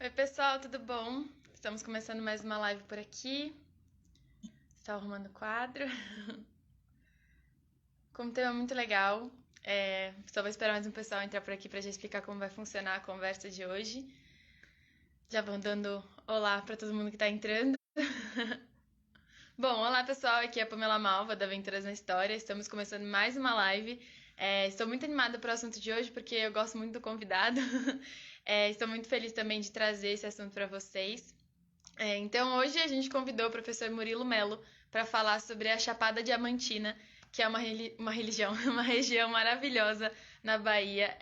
Oi, pessoal, tudo bom? Estamos começando mais uma live por aqui. Estou arrumando o quadro. Com um tema muito legal. Só vou esperar mais um pessoal entrar por aqui para já explicar como vai funcionar a conversa de hoje. Já vão dando olá para todo mundo que está entrando. Bom, olá pessoal, aqui é a Pamela Malva da Aventuras na História. Estamos começando mais uma live. Estou muito animada para o assunto de hoje porque eu gosto muito do convidado. Estou muito feliz também de trazer esse assunto para vocês. Então, hoje a gente convidou o professor Murilo Melo para falar sobre a Chapada Diamantina, que é uma religião, uma região maravilhosa na Bahia.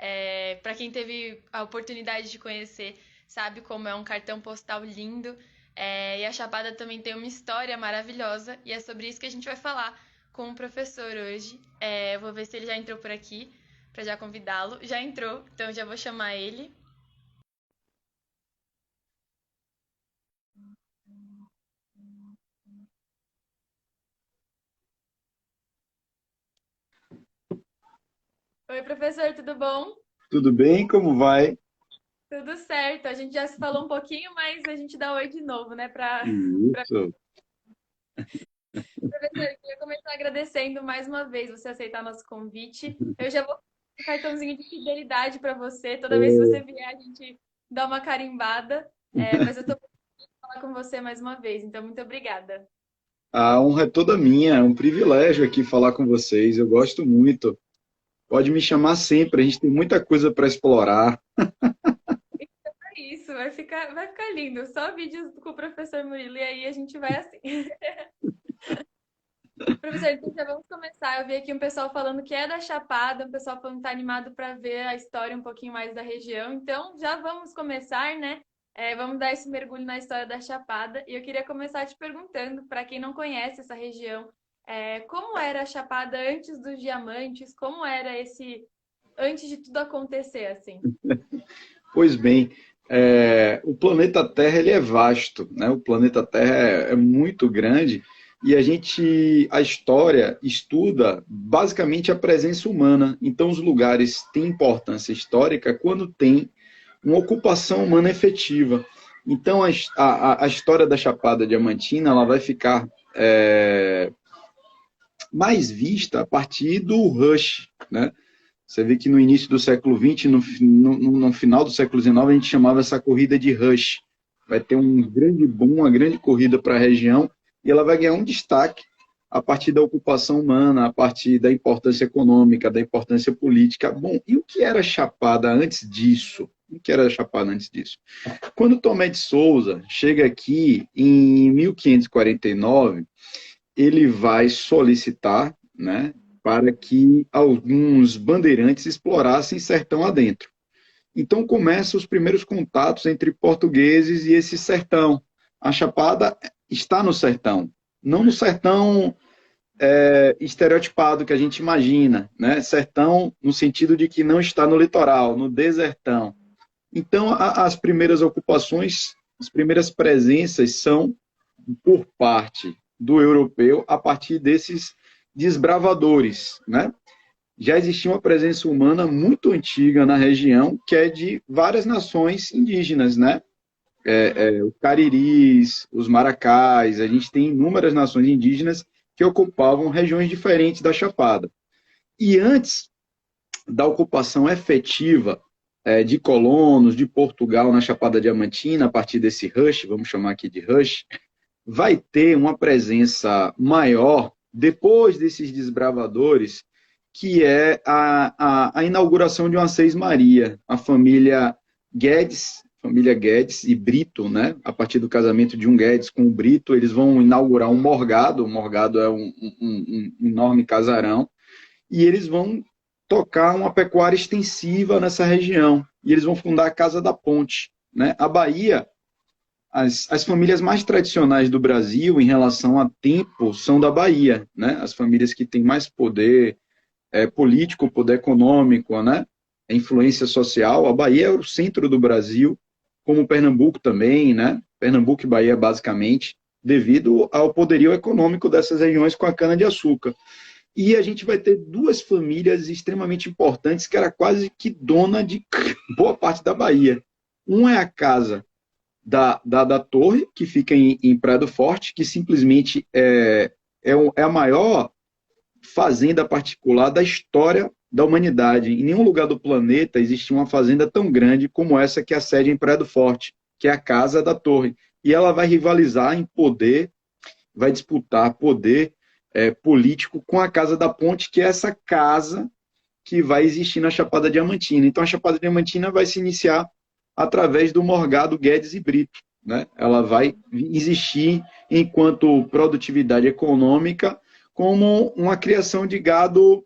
Para quem teve a oportunidade de conhecer, sabe como é um cartão postal lindo. E a Chapada também tem uma história maravilhosa, e é sobre isso que a gente vai falar com o professor hoje. Eu vou ver se ele já entrou por aqui, para já convidá-lo. Já entrou, então já vou chamar ele. Oi, professor, tudo bom? Tudo bem? Como vai? Tudo certo. A gente já se falou um pouquinho, mas a gente dá oi de novo, né? Isso. Professor, eu queria começar agradecendo mais uma vez você aceitar nosso convite. Eu já vou fazer um cartãozinho de fidelidade para você. Toda vez que você vier, a gente dá uma carimbada. Mas eu tô muito feliz de falar com você mais uma vez, então muito obrigada. A honra é toda minha, é um privilégio aqui falar com vocês. Eu gosto muito. Pode me chamar sempre, a gente tem muita coisa para explorar. É isso, vai ficar lindo. Só vídeos com o professor Murilo e aí a gente vai assim. Professor, então já vamos começar. Eu vi aqui um pessoal falando que é da Chapada, um pessoal falando que está animado para ver a história um pouquinho mais da região. Então, já vamos começar, né? Vamos dar esse mergulho na história da Chapada. E eu queria começar te perguntando, para quem não conhece essa região, como era a Chapada antes dos diamantes? Como era antes de tudo acontecer, assim? Pois bem, o planeta Terra ele é vasto, né? O planeta Terra é muito grande e a história estuda basicamente a presença humana. Então, os lugares têm importância histórica quando tem uma ocupação humana efetiva. Então, a história da Chapada Diamantina ela vai ficar mais vista a partir do Rush, né? Você vê que no início do século XX, no final do século XIX, a gente chamava essa corrida de Rush. Vai ter um grande boom, uma grande corrida para a região, e ela vai ganhar um destaque a partir da ocupação humana, a partir da importância econômica, da importância política. Bom, e o que era Chapada antes disso? O que era Chapada antes disso? Quando Tomé de Souza chega aqui em 1549, ele vai solicitar, né, para que alguns bandeirantes explorassem sertão adentro. Então começam os primeiros contatos entre portugueses e esse sertão. A Chapada está no sertão, não no sertão estereotipado que a gente imagina, né? Sertão no sentido de que não está no litoral, no desertão. Então as primeiras ocupações, as primeiras presenças são por parte do europeu a partir desses desbravadores, né? Já existia uma presença humana muito antiga na região, que é de várias nações indígenas, né? Os cariris, os maracás, a gente tem inúmeras nações indígenas que ocupavam regiões diferentes da Chapada. E antes da ocupação efetiva de colonos de Portugal na Chapada Diamantina, a partir desse rush, vamos chamar aqui de rush, vai ter uma presença maior depois desses desbravadores, que é a inauguração de uma Seis Maria, a família Guedes e Brito, né? A partir do casamento de um Guedes com o Brito, eles vão inaugurar um morgado. O morgado é um enorme casarão, e eles vão tocar uma pecuária extensiva nessa região. E eles vão fundar a Casa da Ponte, né? A Bahia, as famílias mais tradicionais do Brasil em relação a tempo são da Bahia, né? As famílias que têm mais poder político, poder econômico, né? Influência social. A Bahia é o centro do Brasil, como Pernambuco também, né? Pernambuco e Bahia, basicamente, devido ao poderio econômico dessas regiões com a cana-de-açúcar. E a gente vai ter duas famílias extremamente importantes que era quase que dona de boa parte da Bahia. Um é a casa da torre, que fica em Praia do Forte, que simplesmente é a maior fazenda particular da história da humanidade. Em nenhum lugar do planeta existe uma fazenda tão grande como essa que é a sede em Praia do Forte, que é a Casa da Torre. E ela vai rivalizar em poder, vai disputar poder político com a Casa da Ponte, que é essa casa que vai existir na Chapada Diamantina. Então, a Chapada Diamantina vai se iniciar através do Morgado Guedes e Brito. Né? Ela vai existir enquanto produtividade econômica como uma criação de gado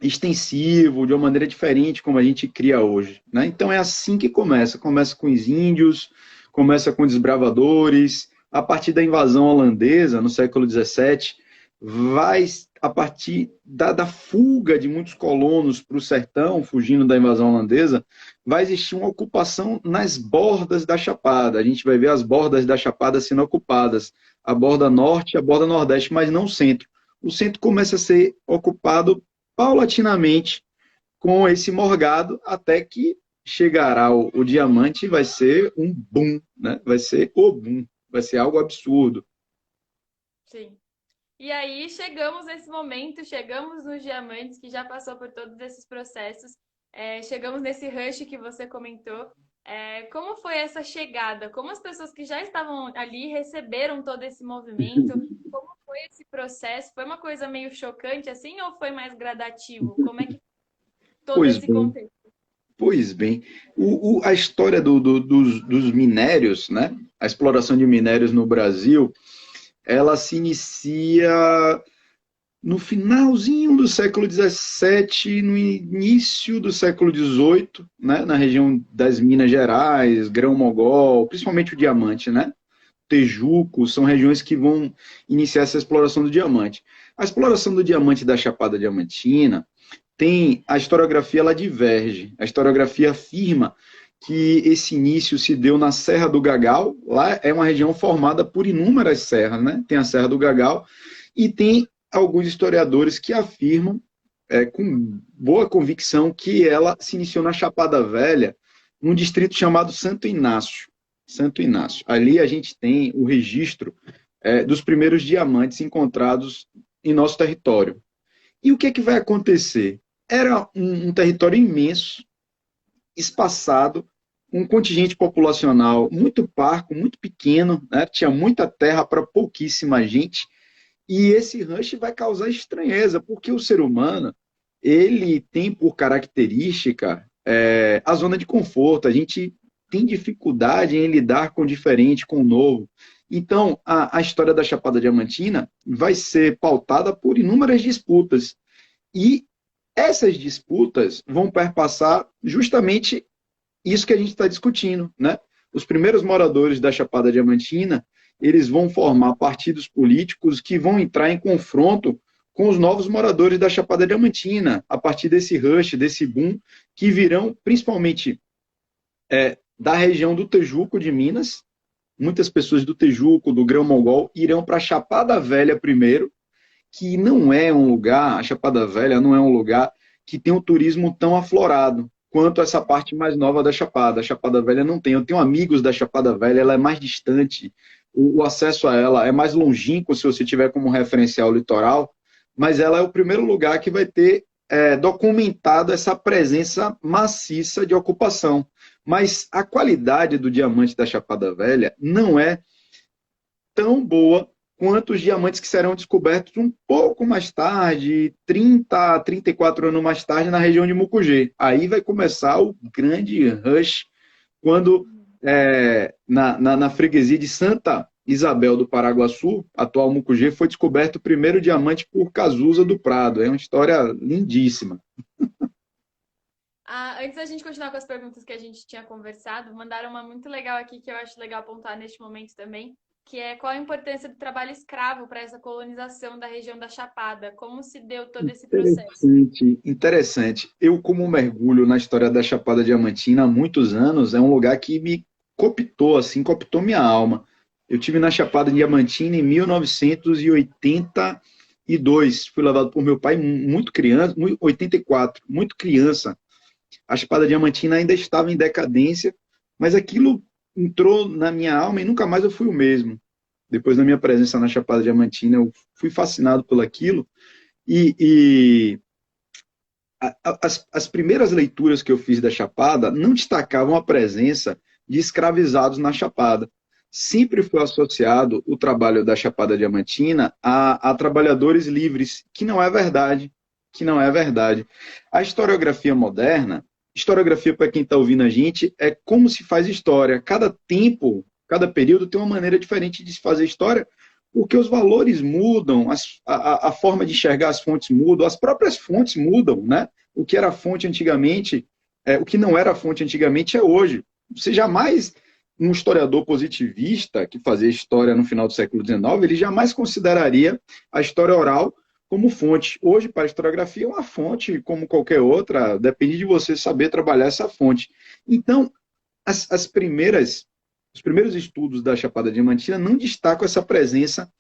extensivo, de uma maneira diferente como a gente cria hoje. Né? Então é assim que começa. Começa com os índios, começa com os desbravadores, a partir da invasão holandesa, no século XVII, vai, a partir da fuga de muitos colonos para o sertão, fugindo da invasão holandesa, vai existir uma ocupação nas bordas da Chapada. A gente vai ver as bordas da Chapada sendo ocupadas, a borda norte e a borda nordeste, mas não o centro. O centro começa a ser ocupado paulatinamente com esse morgado, até que chegará o diamante e vai ser um boom, né? Vai ser o boom, vai ser algo absurdo. Sim. E aí chegamos nesse momento, chegamos nos diamantes, que já passou por todos esses processos, chegamos nesse rush que você comentou. Como foi essa chegada? Como as pessoas que já estavam ali receberam todo esse movimento? Como foi esse processo? Foi uma coisa meio chocante assim ou foi mais gradativo? Como é que todo Pois esse bem, contexto? pois bem. A história dos minérios, né? A exploração de minérios no Brasil, ela se inicia no finalzinho do século XVII, no início do século XVIII, né, na região das Minas Gerais, Grão-Mogol, principalmente o diamante, né? Tejuco, são regiões que vão iniciar essa exploração do diamante. A exploração do diamante da Chapada Diamantina tem a historiografia, ela diverge. A historiografia afirma que esse início se deu na Serra do Gagal. Lá é uma região formada por inúmeras serras, né? Tem a Serra do Gagal e tem alguns historiadores que afirmam, com boa convicção, que ela se iniciou na Chapada Velha, num distrito chamado Santo Inácio. Santo Inácio. Ali a gente tem o registro dos primeiros diamantes encontrados em nosso território. E o que é que vai acontecer? Era um território imenso, espaçado, um contingente populacional muito parco, muito pequeno, né? Tinha muita terra para pouquíssima gente, e esse rush vai causar estranheza, porque o ser humano, ele tem por característica a zona de conforto, a gente tem dificuldade em lidar com o diferente, com o novo. Então, a história da Chapada Diamantina vai ser pautada por inúmeras disputas, e essas disputas vão perpassar justamente isso que a gente está discutindo, né? Os primeiros moradores da Chapada Diamantina, eles vão formar partidos políticos que vão entrar em confronto com os novos moradores da Chapada Diamantina, a partir desse rush, desse boom, que virão principalmente da região do Tejuco de Minas. Muitas pessoas do Tejuco, do Grão-Mogol, irão para a Chapada Velha primeiro, que não é um lugar, a Chapada Velha não é um lugar que tem um turismo tão aflorado quanto essa parte mais nova da Chapada. A Chapada Velha não tem. Eu tenho amigos da Chapada Velha, ela é mais distante, o acesso a ela é mais longínquo se você tiver como referencial o litoral, mas ela é o primeiro lugar que vai ter documentado essa presença maciça de ocupação. Mas a qualidade do diamante da Chapada Velha não é tão boa quanto os diamantes que serão descobertos um pouco mais tarde, 30, 34 anos mais tarde, na região de Mucugê. Aí vai começar o grande rush, quando na freguesia de Santa Isabel do Paraguaçu, atual Mucugê, foi descoberto o primeiro diamante por Cazuza do Prado. É uma história lindíssima. Antes da gente continuar com as perguntas que a gente tinha conversado, mandaram uma muito legal aqui que eu acho legal apontar neste momento também, que é qual a importância do trabalho escravo para essa colonização da região da Chapada? Como se deu todo esse processo? Interessante, interessante. Eu, como mergulho na história da Chapada Diamantina há muitos anos, é um lugar que me cooptou, assim, cooptou minha alma. Eu tive na Chapada Diamantina em 1982. Fui levado por meu pai muito criança, 84, muito criança. A Chapada Diamantina ainda estava em decadência, mas aquilo entrou na minha alma e nunca mais eu fui o mesmo. Depois da minha presença na Chapada Diamantina, eu fui fascinado por aquilo. E as primeiras leituras que eu fiz da Chapada não destacavam a presença de escravizados na Chapada. Sempre foi associado o trabalho da Chapada Diamantina a trabalhadores livres, que não é verdade. Que não é verdade. A historiografia moderna, historiografia para quem está ouvindo a gente, é como se faz história. Cada tempo, cada período tem uma maneira diferente de se fazer história, porque os valores mudam, a forma de enxergar as fontes mudam, as próprias fontes mudam, né? O que era fonte antigamente, o que não era fonte antigamente é hoje. Você jamais, um historiador positivista que fazia história no final do século XIX, ele jamais consideraria a história oral como fonte. Hoje, para a historiografia, é uma fonte como qualquer outra, depende de você saber trabalhar essa fonte. Então, os primeiros estudos da Chapada Diamantina não destacam essa presença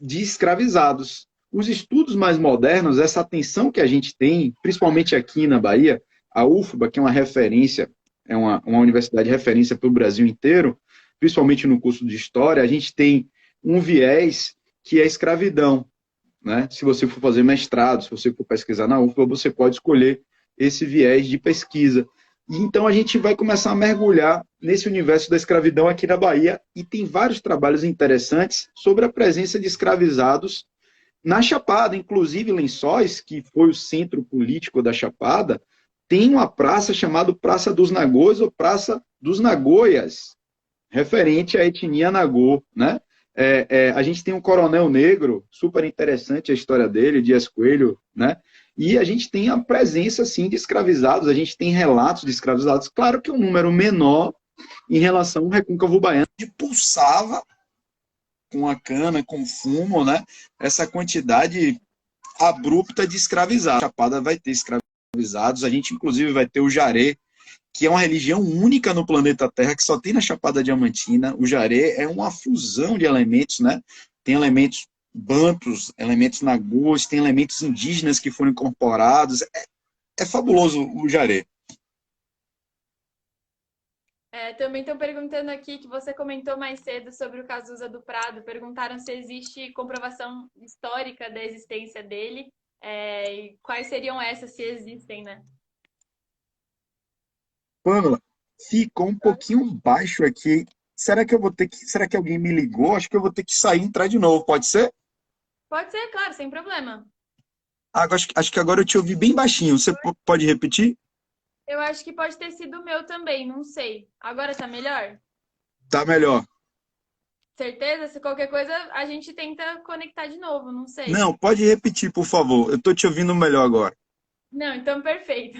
de escravizados. Os estudos mais modernos, essa atenção que a gente tem, principalmente aqui na Bahia, a UFBA, que é uma referência, é uma universidade de referência para o Brasil inteiro, principalmente no curso de História, a gente tem um viés que é a escravidão. Né? Se você for fazer mestrado, se você for pesquisar na UFBA, você pode escolher esse viés de pesquisa. E então a gente vai começar a mergulhar nesse universo da escravidão aqui na Bahia e tem vários trabalhos interessantes sobre a presença de escravizados na Chapada, inclusive Lençóis, que foi o centro político da Chapada, tem uma praça chamada Praça dos Nagôs ou Praça dos Nagoias, referente à etnia Nagô, né? A gente tem um coronel negro, super interessante a história dele, Dias Coelho, né? E a gente tem a presença, sim, de escravizados, a gente tem relatos de escravizados, claro que é um número menor em relação ao Recôncavo Baiano, que pulsava com a cana, com o fumo, né? Essa quantidade abrupta de escravizados. A Chapada vai ter escravizados, a gente inclusive vai ter o Jaré, que é uma religião única no planeta Terra, que só tem na Chapada Diamantina. O Jaré é uma fusão de elementos, né? Tem elementos bantus, elementos nagôs, tem elementos indígenas que foram incorporados. É fabuloso o Jaré. Também estão perguntando aqui que você comentou mais cedo sobre o Cazuza do Prado. Perguntaram se existe comprovação histórica da existência dele. E quais seriam essas, se existem, né? Pamela, ficou um pouquinho baixo aqui. Será que eu vou ter que. Será que alguém me ligou? Acho que eu vou ter que sair e entrar de novo, pode ser? Pode ser, claro, sem problema. Acho que agora eu te ouvi bem baixinho. Você pode repetir? Eu acho que pode ter sido o meu também, não sei. Agora tá melhor? Tá melhor. Certeza? Se qualquer coisa, a gente tenta conectar de novo, não sei. Não, pode repetir, por favor. Eu tô te ouvindo melhor agora. Não, então perfeito.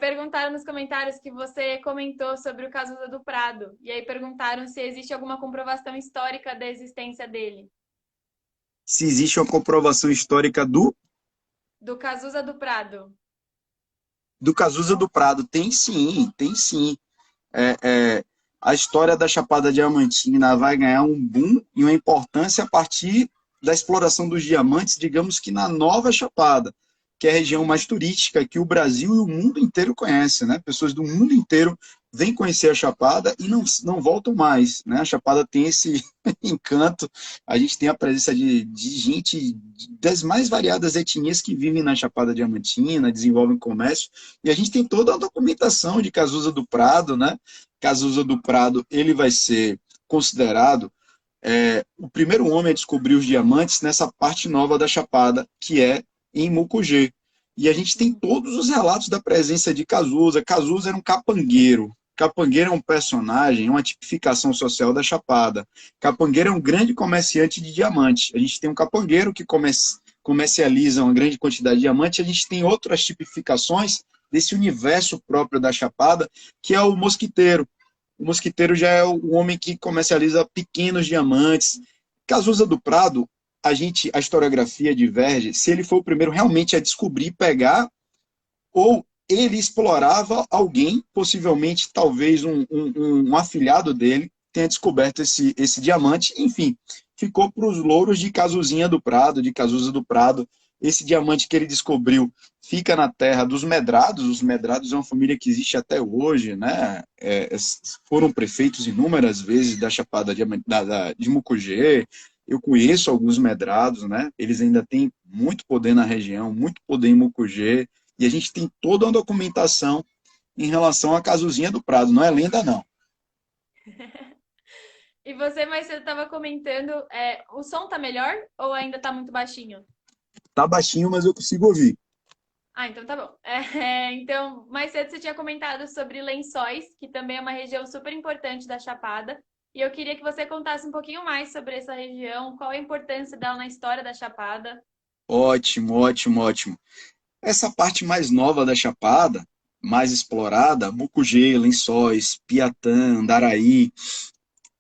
Perguntaram nos comentários que você comentou sobre o Cazuza do Prado. E aí perguntaram se existe alguma comprovação histórica da existência dele. Se existe uma comprovação histórica Do Cazuza do Prado. Do Cazuza do Prado. Tem sim, tem sim. A história da Chapada Diamantina vai ganhar um boom e uma importância a partir da exploração dos diamantes, digamos que na Nova Chapada, que é a região mais turística que o Brasil e o mundo inteiro conhecem, né? Pessoas do mundo inteiro vêm conhecer a Chapada e não voltam mais, né? A Chapada tem esse encanto, a gente tem a presença de gente das mais variadas etnias que vivem na Chapada Diamantina, desenvolvem comércio, e a gente tem toda a documentação de Cazuza do Prado, né? Cazuza do Prado, ele vai ser considerado o primeiro homem a descobrir os diamantes nessa parte nova da Chapada, que é em Mucugê. E a gente tem todos os relatos da presença de Cazuza. Cazuza era um capangueiro. Capangueiro é um personagem, uma tipificação social da Chapada. Capangueiro é um grande comerciante de diamante. A gente tem um capangueiro que comercializa uma grande quantidade de diamante. A gente tem outras tipificações desse universo próprio da Chapada, que é o mosquiteiro. O mosquiteiro já é o homem que comercializa pequenos diamantes. Cazuza do Prado, a historiografia diverge se ele foi o primeiro realmente a descobrir, pegar, ou ele explorava alguém, possivelmente, talvez um afilhado dele, tenha descoberto esse diamante. Enfim, ficou para os louros de Cazuzinha do Prado, de Cazuza do Prado, Esse diamante que ele descobriu fica na terra dos Medrados. Os Medrados é uma família que existe até hoje, né? Foram prefeitos inúmeras vezes da Chapada de Mucugê. Eu conheço alguns Medrados, né? Eles ainda têm muito poder na região, muito poder em Mucugê. E a gente tem toda uma documentação em relação à Casuzinha do Prado. Não é lenda, não. E você mais cedo estava comentando, o som tá melhor ou ainda tá muito baixinho? Tá baixinho, mas eu consigo ouvir. Ah, então tá bom. Então, mais cedo você tinha comentado sobre Lençóis, que também é uma região super importante da Chapada. E eu queria que você contasse um pouquinho mais sobre essa região, qual a importância dela na história da Chapada. Ótimo, ótimo, ótimo. Essa parte mais nova da Chapada, mais explorada, Mucugê, Lençóis, Piatã, Andaraí,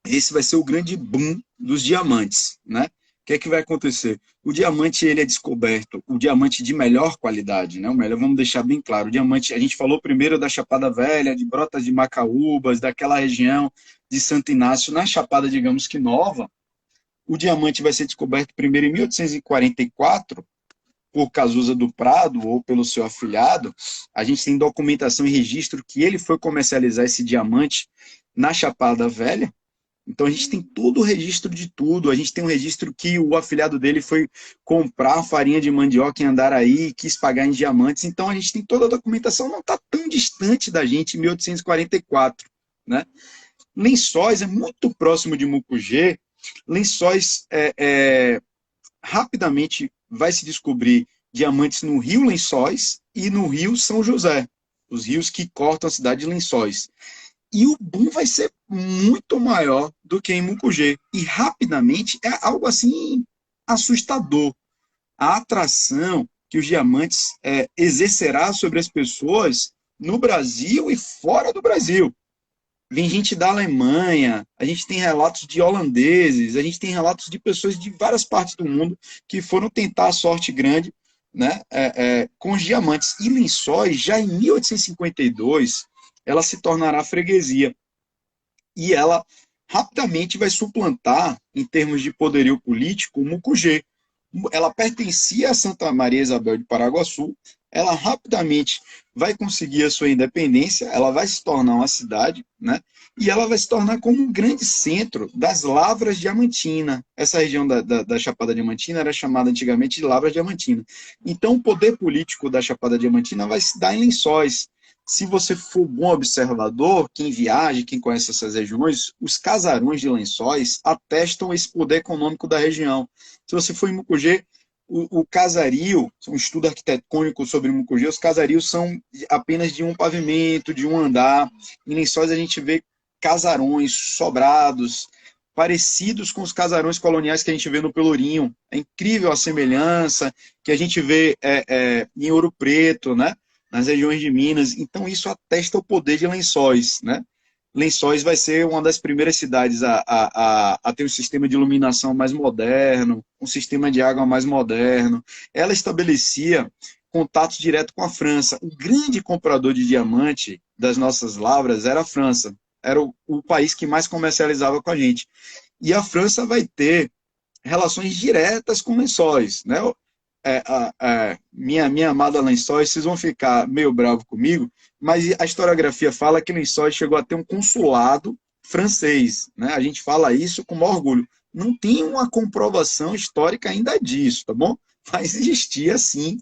esse vai ser o grande boom dos diamantes, né? O que é que vai acontecer? O diamante ele é descoberto, o diamante de melhor qualidade, né? O melhor, vamos deixar bem claro, o diamante, a gente falou primeiro da Chapada Velha, de Brotas de Macaúbas, daquela região de Santo Inácio, na Chapada, digamos que nova, o diamante vai ser descoberto primeiro em 1844 por Cazuza do Prado ou pelo seu afilhado. A gente tem documentação e registro que ele foi comercializar esse diamante na Chapada Velha. Então a gente tem todo o registro de tudo. A gente tem um registro que o afilhado dele foi comprar farinha de mandioca em Andaraí e quis pagar em diamantes. Então a gente tem toda a documentação, não está tão distante da gente em 1844. Né? Lençóis é muito próximo de Mucugê. Lençóis rapidamente vai se descobrir diamantes no Rio Lençóis e no Rio São José, os rios que cortam a cidade de Lençóis. E o boom vai ser muito maior do que em Mucugê. E rapidamente é algo assim assustador. A atração que os diamantes exercerá sobre as pessoas no Brasil e fora do Brasil. Vem gente da Alemanha, a gente tem relatos de holandeses, a gente tem relatos de pessoas de várias partes do mundo que foram tentar a sorte grande, né, com os diamantes. E Lençóis, já em 1852, ela se tornará freguesia. E ela rapidamente vai suplantar, em termos de poderio político, o Mucugê. Ela pertencia a Santa Maria Isabel de Paraguaçu, ela rapidamente vai conseguir a sua independência, ela vai se tornar uma cidade, né? E ela vai se tornar como um grande centro das Lavras Diamantina. Essa região da Chapada Diamantina era chamada antigamente de Lavras Diamantina. Então, o poder político da Chapada Diamantina vai se dar em Lençóis. Se você for bom observador, quem viaja, quem conhece essas regiões, os casarões de Lençóis atestam esse poder econômico da região. Se você for em Mucugê, o casario, um estudo arquitetônico sobre Mucugê, os casarios são apenas de um pavimento, de um andar. Em Lençóis a gente vê casarões, sobrados, parecidos com os casarões coloniais que a gente vê no Pelourinho. É incrível a semelhança que a gente vê em Ouro Preto, né? Nas regiões de Minas. Então isso atesta o poder de Lençóis, né? Lençóis vai ser uma das primeiras cidades a ter um sistema de iluminação mais moderno, um sistema de água mais moderno. Ela estabelecia contato direto com a França. O grande comprador de diamante das nossas lavras era a França. Era o país que mais comercializava com a gente. E a França vai ter relações diretas com Lençóis, né? Minha amada Lençóis, vocês vão ficar meio bravo comigo, mas a historiografia fala que Lençóis chegou a ter um consulado francês, né? A gente fala isso com maior orgulho. Não tem uma comprovação histórica ainda disso, tá bom? Mas existia, sim,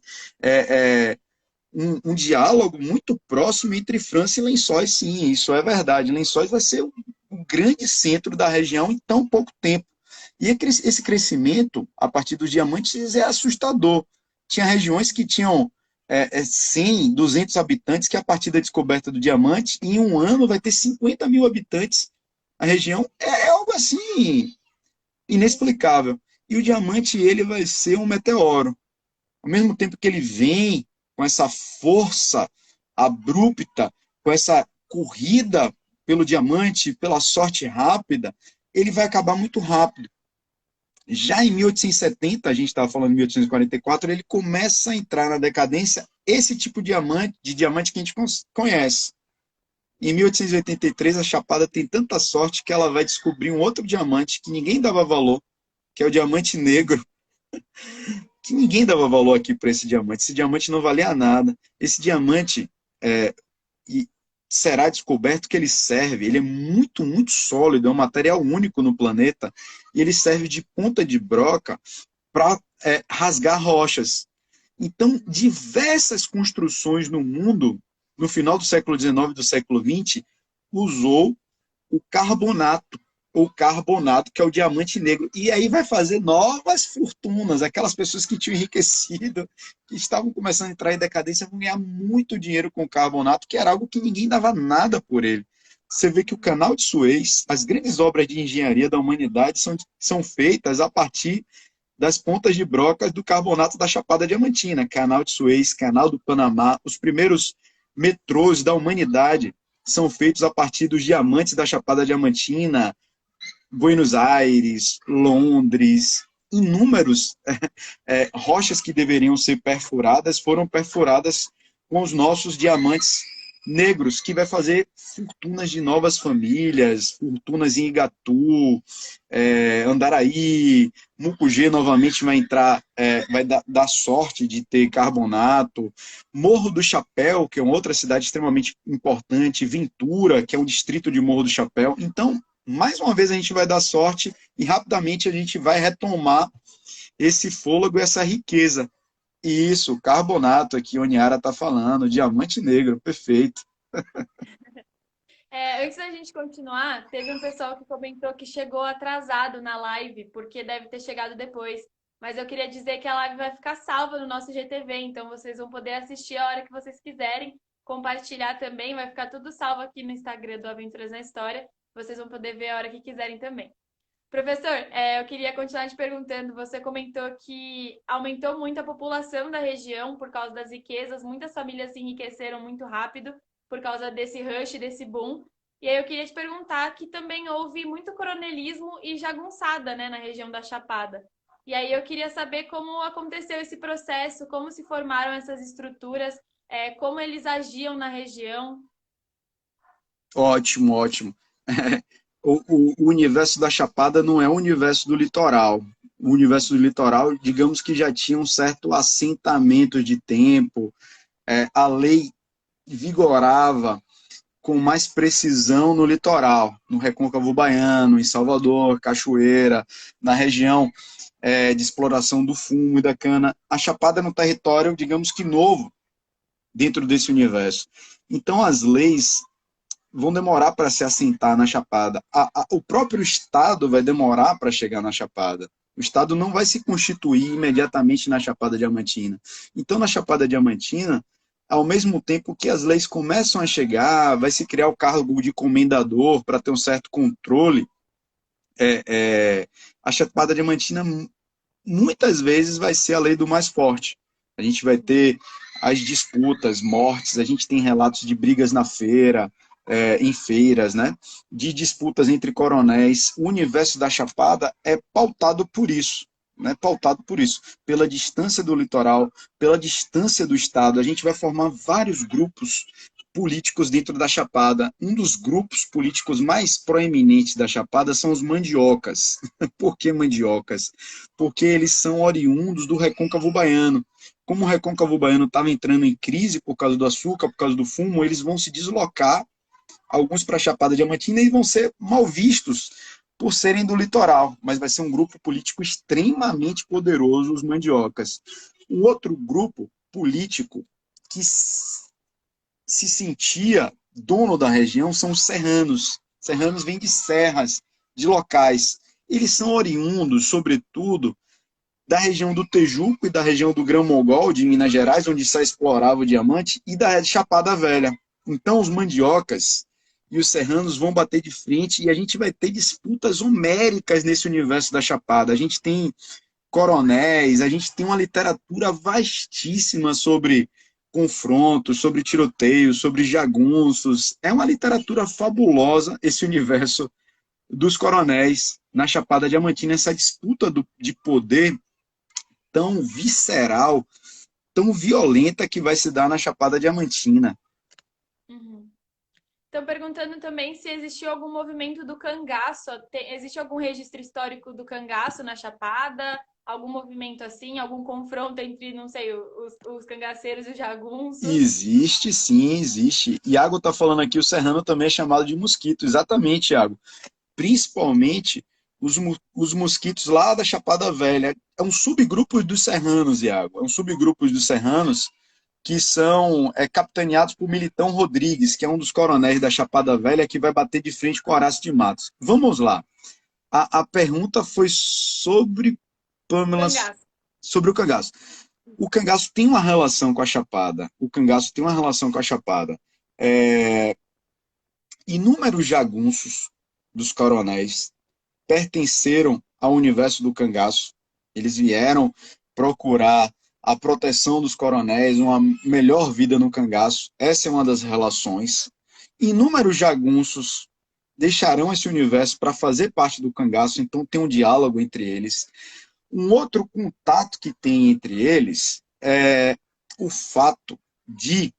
um diálogo muito próximo entre França e Lençóis, sim, isso é verdade. Lençóis vai ser um grande centro da região em tão pouco tempo. E esse crescimento, a partir dos diamantes, é assustador. Tinha regiões que tinham 100, 200 habitantes, que a partir da descoberta do diamante, em um ano vai ter 50 mil habitantes. A região é algo assim, inexplicável. E o diamante, ele vai ser um meteoro. Ao mesmo tempo que ele vem com essa força abrupta, com essa corrida pelo diamante, pela sorte rápida, ele vai acabar muito rápido. Já em 1870, a gente estava falando em 1844, ele começa a entrar na decadência esse tipo de diamante que a gente conhece. Em 1883, a Chapada tem tanta sorte que ela vai descobrir um outro diamante que ninguém dava valor, que é o diamante negro, que ninguém dava valor aqui para esse diamante. Esse diamante não valia nada. Esse diamante e será descoberto que ele é muito, muito sólido, é um material único no planeta, e ele serve de ponta de broca para rasgar rochas. Então, diversas construções no mundo, no final do século XIX e do século XX, usou o carbonato, ou carbonato, que é o diamante negro. E aí vai fazer novas fortunas. Aquelas pessoas que tinham enriquecido, que estavam começando a entrar em decadência, vão ganhar muito dinheiro com o carbonato, que era algo que ninguém dava nada por ele. Você vê que o Canal de Suez, as grandes obras de engenharia da humanidade são feitas a partir das pontas de brocas do carbonato da Chapada Diamantina. Canal de Suez, Canal do Panamá, os primeiros metrôs da humanidade são feitos a partir dos diamantes da Chapada Diamantina. Buenos Aires, Londres, inúmeros rochas que deveriam ser perfuradas foram perfuradas com os nossos diamantes negros, que vai fazer fortunas de novas famílias, fortunas em Igatu, Andaraí, Mucugê novamente vai entrar, vai dar sorte de ter carbonato, Morro do Chapéu, que é uma outra cidade extremamente importante, Ventura, que é um distrito de Morro do Chapéu. Então, mais uma vez a gente vai dar sorte e rapidamente a gente vai retomar esse fôlego, essa riqueza. E isso, carbonato aqui, Oniara está falando, diamante negro, perfeito. Antes da gente continuar, teve um pessoal que comentou que chegou atrasado na live, porque deve ter chegado depois. Mas eu queria dizer que a live vai ficar salva no nosso GTV, então vocês vão poder assistir a hora que vocês quiserem, compartilhar também, vai ficar tudo salvo aqui no Instagram do Aventuras na História. Vocês vão poder ver a hora que quiserem também. Professor, eu queria continuar te perguntando, você comentou que aumentou muito a população da região por causa das riquezas, muitas famílias se enriqueceram muito rápido por causa desse rush, desse boom. E aí eu queria te perguntar que também houve muito coronelismo e jagunçada, né, na região da Chapada. E aí eu queria saber como aconteceu esse processo, como se formaram essas estruturas, como eles agiam na região. Ótimo, ótimo. O universo da Chapada não é o universo do litoral. O universo do litoral, digamos que já tinha um certo assentamento de tempo, a lei vigorava com mais precisão no litoral, no Recôncavo Baiano, em Salvador, Cachoeira, na região de exploração do fumo e da cana. A Chapada é um território, digamos que novo, dentro desse universo. Então, as leis vão demorar para se assentar na Chapada. O próprio Estado vai demorar para chegar na Chapada. O Estado não vai se constituir imediatamente na Chapada Diamantina. Então, na Chapada Diamantina, ao mesmo tempo que as leis começam a chegar, vai se criar o cargo de comendador para ter um certo controle, a Chapada Diamantina muitas vezes vai ser a lei do mais forte. A gente vai ter as disputas, mortes, a gente tem relatos de brigas na feira, em feiras, né? De disputas entre coronéis. O universo da Chapada é pautado por isso, né? Pautado por isso, pela distância do litoral, pela distância do Estado. A gente vai formar vários grupos políticos dentro da Chapada. Um dos grupos políticos mais proeminentes da Chapada são os mandiocas. Por que mandiocas? Porque eles são oriundos do Recôncavo Baiano. Como o Recôncavo Baiano estava entrando em crise por causa do açúcar, por causa do fumo, eles vão se deslocar, alguns para a Chapada Diamantina, e vão ser mal vistos por serem do litoral, mas vai ser um grupo político extremamente poderoso, os mandiocas. O outro grupo político que se sentia dono da região são os serranos. Serranos vêm de serras, de locais. Eles são oriundos, sobretudo, da região do Tejuco e da região do Grão-Mogol, de Minas Gerais, onde se explorava o diamante, e da Chapada Velha. Então, os mandiocas e os serranos vão bater de frente e a gente vai ter disputas homéricas nesse universo da Chapada. A gente tem coronéis, a gente tem uma literatura vastíssima sobre confrontos, sobre tiroteios, sobre jagunços. É uma literatura fabulosa esse universo dos coronéis na Chapada Diamantina, essa disputa de poder tão visceral, tão violenta que vai se dar na Chapada Diamantina. Uhum. Estão perguntando também se existiu algum movimento do cangaço. Existe algum registro histórico do cangaço na Chapada? Algum movimento assim? Algum confronto entre, não sei, os cangaceiros e os jagunços? Existe, sim, existe. Iago está falando aqui, o serrano também é chamado de mosquito. Exatamente, Iago. Principalmente os mosquitos lá da Chapada Velha. É um subgrupo dos serranos, Iago. É um subgrupo dos serranos que são capitaneados por Militão Rodrigues, que é um dos coronéis da Chapada Velha, que vai bater de frente com Horácio de Matos. Vamos lá. A pergunta foi sobre Pamela, Cangaço. sobre o cangaço. O cangaço tem uma relação com a Chapada. O cangaço tem uma relação com a Chapada. Inúmeros jagunços dos coronéis pertenceram ao universo do cangaço. Eles vieram procurar a proteção dos coronéis, uma melhor vida no cangaço. Essa é uma das relações. Inúmeros jagunços deixarão esse universo para fazer parte do cangaço, então tem um diálogo entre eles. Um outro contato que tem entre eles é o fato de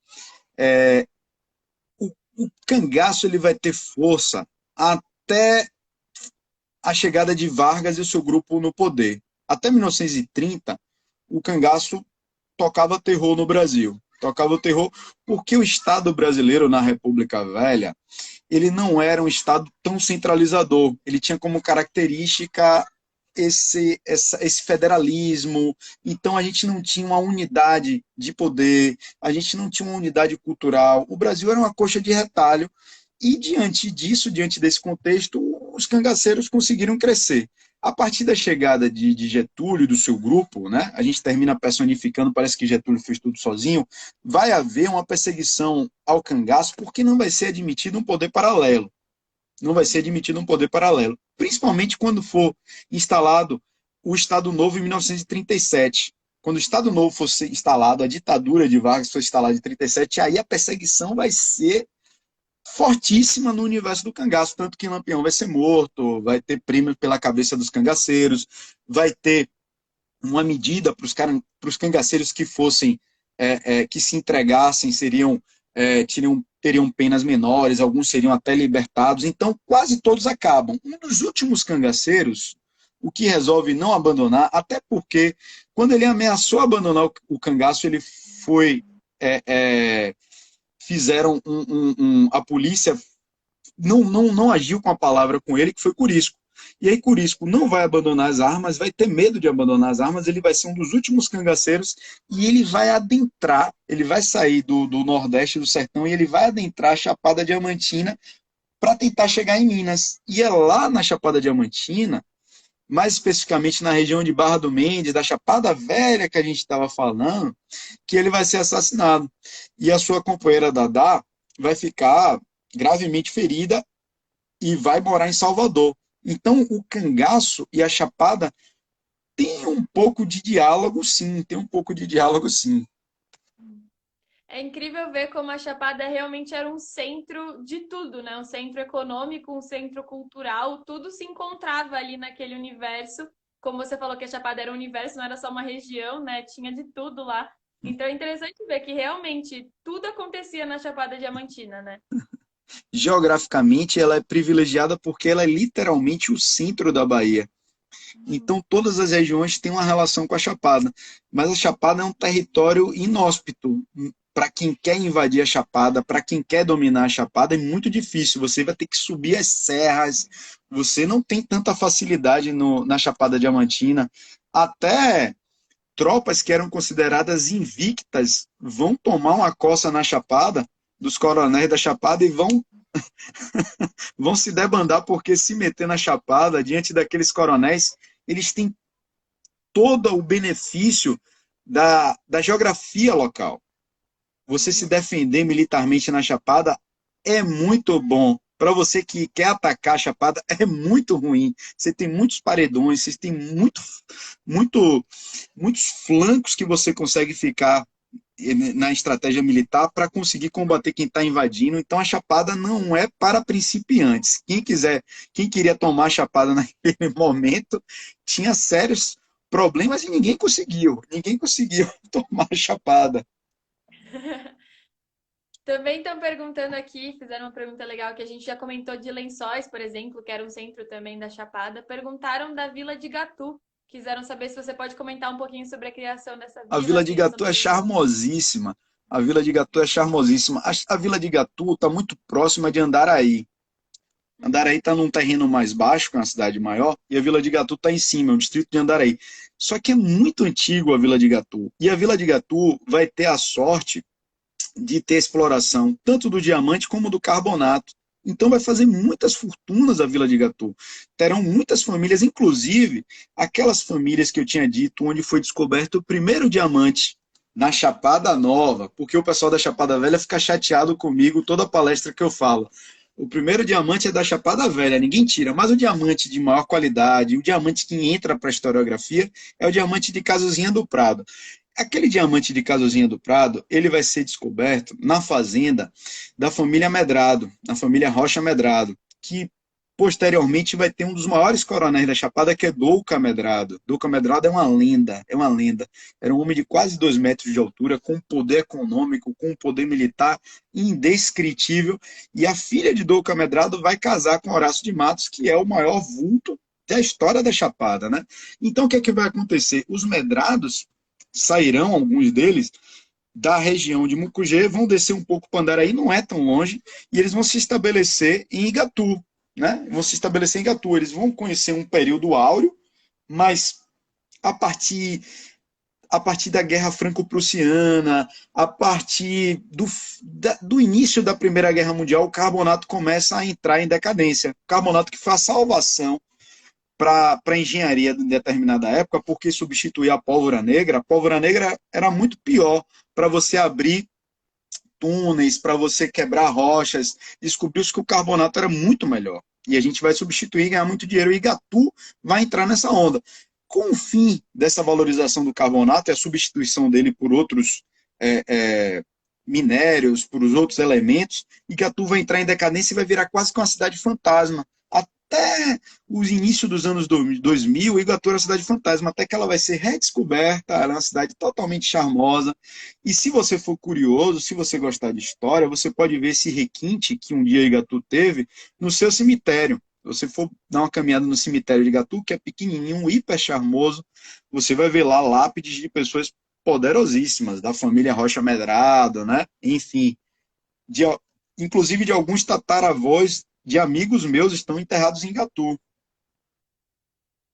o cangaço ele vai ter força até a chegada de Vargas e o seu grupo no poder. Até 1930, o cangaço tocava terror no Brasil. Tocava terror porque o Estado brasileiro na República Velha, ele não era um Estado tão centralizador. Ele tinha como característica esse federalismo. Então a gente não tinha uma unidade de poder, a gente não tinha uma unidade cultural. O Brasil era uma coxa de retalho e diante disso, diante desse contexto, os cangaceiros conseguiram crescer. A partir da chegada de Getúlio e do seu grupo, né, a gente termina personificando, parece que Getúlio fez tudo sozinho, vai haver uma perseguição ao cangaço porque não vai ser admitido um poder paralelo. Não vai ser admitido um poder paralelo. Principalmente quando for instalado o Estado Novo em 1937. Quando o Estado Novo fosse instalado, a ditadura de Vargas foi instalada em 1937, aí a perseguição vai ser fortíssima no universo do cangaço, tanto que Lampião vai ser morto, vai ter prêmio pela cabeça dos cangaceiros, vai ter uma medida para os cangaceiros que fossem, que se entregassem, teriam penas menores, alguns seriam até libertados, então quase todos acabam. Um dos últimos cangaceiros, o que resolve não abandonar, até porque quando ele ameaçou abandonar o cangaço, ele foi... fizeram a polícia não agiu com a palavra com ele, que foi Curisco. E aí Curisco não vai abandonar as armas, vai ter medo de abandonar as armas, ele vai ser um dos últimos cangaceiros e ele vai adentrar, ele vai sair do Nordeste, do Sertão, e ele vai adentrar a Chapada Diamantina para tentar chegar em Minas. E é lá na Chapada Diamantina, mais especificamente na região de Barra do Mendes, da Chapada Velha que a gente estava falando, que ele vai ser assassinado. E a sua companheira Dadá vai ficar gravemente ferida e vai morar em Salvador. Então, o cangaço e a Chapada tem um pouco de diálogo, sim, tem um pouco de diálogo, sim. É incrível ver como a Chapada realmente era um centro de tudo, né? Um centro econômico, um centro cultural, tudo se encontrava ali naquele universo. Como você falou que a Chapada era um universo, não era só uma região, né? Tinha de tudo lá. Então é interessante ver que realmente tudo acontecia na Chapada Diamantina, né? Geograficamente, ela é privilegiada porque ela é literalmente o centro da Bahia. Então, todas as regiões têm uma relação com a Chapada. Mas a Chapada é um território inóspito. Para quem quer invadir a Chapada, para quem quer dominar a Chapada, é muito difícil. Você vai ter que subir as serras. Você não tem tanta facilidade na Chapada Diamantina. Até tropas que eram consideradas invictas vão tomar uma coça na Chapada, dos coronéis da Chapada, e vão se debandar porque se meter na Chapada, diante daqueles coronéis, eles têm todo o benefício da geografia local. Você se defender militarmente na Chapada é muito bom. Para você que quer atacar a Chapada, é muito ruim. Você tem muitos paredões, você tem muitos flancos que você consegue ficar na estratégia militar para conseguir combater quem está invadindo. Então a Chapada não é para principiantes. Quem queria tomar a Chapada naquele momento tinha sérios problemas e ninguém conseguiu. Ninguém conseguiu tomar a Chapada. Também estão perguntando aqui, fizeram uma pergunta legal que a gente já comentou de Lençóis, por exemplo, que era um centro também da Chapada. Perguntaram da Vila de Gatu. Quiseram saber se você pode comentar um pouquinho sobre a criação dessa A vila, Vila de criação Gatu da é região. charmosíssima. A Vila de Gatu é charmosíssima. A Vila de Gatu está muito próxima de Andaraí. Uhum. Andaraí está num terreno mais baixo, que é uma cidade maior, e a Vila de Gatu está em cima, é um distrito de Andaraí. Só que é muito antigo a Vila de Gatu. E a Vila de Gatu vai ter a sorte de ter exploração tanto do diamante como do carbonato. Então vai fazer muitas fortunas a Vila de Gatu. Terão muitas famílias, inclusive aquelas famílias que eu tinha dito, onde foi descoberto o primeiro diamante na Chapada Nova, porque o pessoal da Chapada Velha fica chateado comigo toda palestra que eu falo. O primeiro diamante é da Chapada Velha, ninguém tira, mas o diamante de maior qualidade, o diamante que entra para a historiografia, é o diamante de Casozinha do Prado. Aquele diamante de Casozinha do Prado, ele vai ser descoberto na fazenda da família Medrado, na família Rocha Medrado, que posteriormente vai ter um dos maiores coronéis da Chapada, que é Douca Medrado. Douca Medrado é uma lenda, é uma lenda. Era um homem de quase 2 metros de altura, com poder econômico, com poder militar indescritível, e a filha de Douca Medrado vai casar com Horácio de Matos, que é o maior vulto da história da Chapada, né? Então, o que é que vai acontecer? Os Medrados sairão, alguns deles, da região de Mucugê, vão descer um pouco para Andaraí, não é tão longe, e eles vão se estabelecer em Igatu, né? Vão se estabelecer em Igatu. Eles vão conhecer um período áureo, mas a partir da Guerra Franco-Prussiana, a partir do início da Primeira Guerra Mundial, o carbonato começa a entrar em decadência. Carbonato que foi a salvação para a engenharia em determinada época, porque substituía a pólvora negra. A pólvora negra era muito pior para você abrir túneis, para você quebrar rochas. Descobriu-se que o carbonato era muito melhor. E a gente vai substituir e ganhar muito dinheiro. E Igatu vai entrar nessa onda. Com o fim dessa valorização do carbonato e a substituição dele por outros minérios, por os outros elementos, Igatu vai entrar em decadência e vai virar quase que uma cidade fantasma. Até os inícios dos anos 2000, Igatu era uma cidade fantasma, até que ela vai ser redescoberta, ela é uma cidade totalmente charmosa. E se você for curioso, se você gostar de história, você pode ver esse requinte que um dia Igatu teve no seu cemitério. Se você for dar uma caminhada no cemitério de Igatu, que é pequenininho, hiper charmoso, você vai ver lá lápides de pessoas poderosíssimas, da família Rocha Medrado, né? Enfim, de, inclusive de alguns tataravós de amigos meus estão enterrados em Igatu.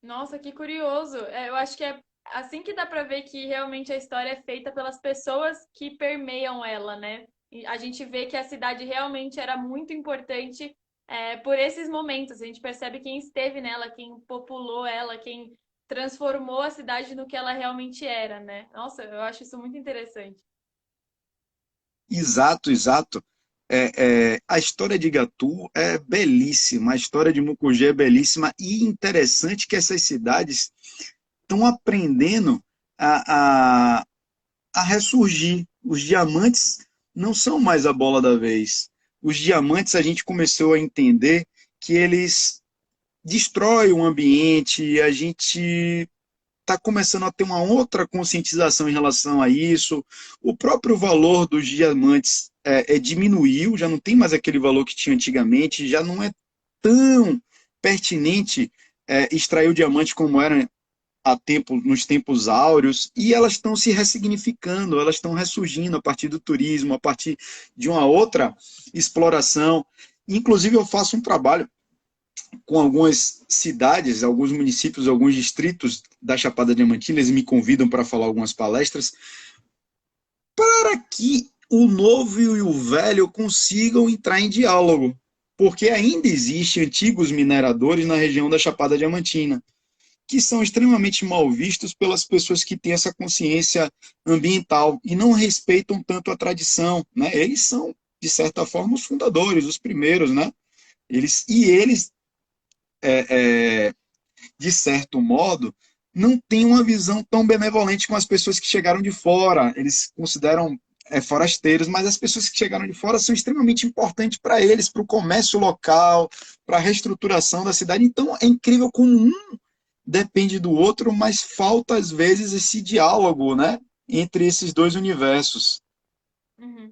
Nossa, que curioso. Eu acho que é assim que dá pra ver que realmente a história é feita pelas pessoas que permeiam ela, né? E a gente vê que a cidade realmente era muito importante, por esses momentos. A gente percebe quem esteve nela, quem populou ela, quem transformou a cidade no que ela realmente era, né? Nossa, eu acho isso muito interessante. Exato, exato. A história de Igatu é belíssima, a história de Mucugê é belíssima e interessante que essas cidades estão aprendendo a, a, a ressurgir. Os diamantes não são mais a bola da vez. Os diamantes a gente começou a entender que eles destroem o ambiente, a gente está começando a ter uma outra conscientização em relação a isso. O próprio valor dos diamantes diminuiu, já não tem mais aquele valor que tinha antigamente, já não é tão pertinente extrair o diamante como era nos tempos áureos, e elas estão se ressignificando, elas estão ressurgindo a partir do turismo, a partir de uma outra exploração. Inclusive, eu faço um trabalho com algumas cidades, alguns municípios, alguns distritos da Chapada Diamantina, eles me convidam para falar algumas palestras, para que o novo e o velho consigam entrar em diálogo, porque ainda existem antigos mineradores na região da Chapada Diamantina, que são extremamente mal vistos pelas pessoas que têm essa consciência ambiental e não respeitam tanto a tradição, né? Eles são, de certa forma, os fundadores, os primeiros, né? Eles de certo modo, não têm uma visão tão benevolente com as pessoas que chegaram de fora. Eles consideram forasteiros, mas as pessoas que chegaram de fora são extremamente importantes para eles, para o comércio local, para a reestruturação da cidade. Então, é incrível como um depende do outro, mas falta, às vezes, esse diálogo, né, entre esses dois universos. Uhum.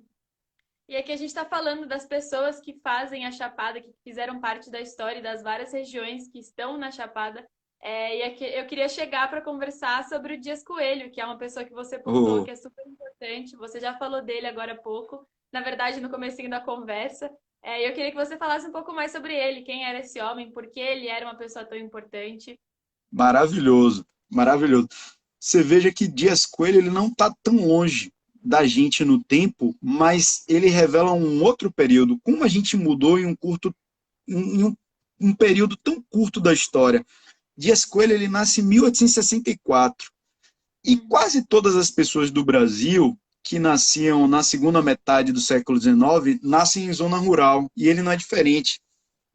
E aqui a gente está falando das pessoas que fazem a Chapada, que fizeram parte da história das várias regiões que estão na Chapada. E aqui eu queria chegar para conversar sobre o Dias Coelho, que é uma pessoa que você pontuou Oh, que é super importante. Você já falou dele agora há pouco, na verdade, no comecinho da conversa. Eu queria que você falasse um pouco mais sobre ele, quem era esse homem, por que ele era uma pessoa tão importante. maravilhoso, maravilhoso. Você veja que Dias Coelho ele não está tão longe da gente no tempo, mas ele revela um outro período. Como a gente mudou em um período tão curto da história. Dias Coelho ele nasce em 1864 e Uhum. quase todas as pessoas do Brasil que nasciam na segunda metade do século XIX nascem em zona rural e ele não é diferente.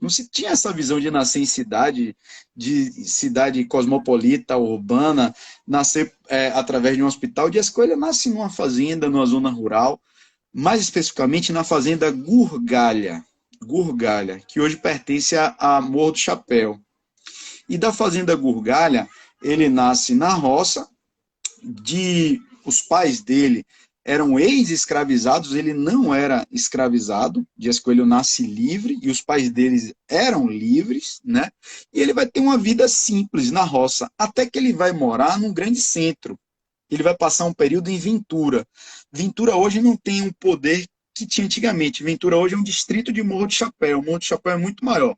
Não se tinha essa visão de nascer em cidade, de cidade cosmopolita, urbana, nascer através de um hospital. Dias Coelho nasce numa fazenda, numa zona rural, mais especificamente na fazenda Gurgalha, Gurgalha, que hoje pertence a Morro do Chapéu. E da fazenda Gurgalha, ele nasce na roça, os pais dele eram ex-escravizados, ele não era escravizado, Dias Coelho nasce livre e os pais deles eram livres, né? E ele vai ter uma vida simples na roça, até que ele vai morar num grande centro. Ele vai passar um período em Ventura. Ventura hoje não tem o poder que tinha antigamente. Ventura hoje é um distrito de Morro de Chapéu. Morro de Chapéu é muito maior.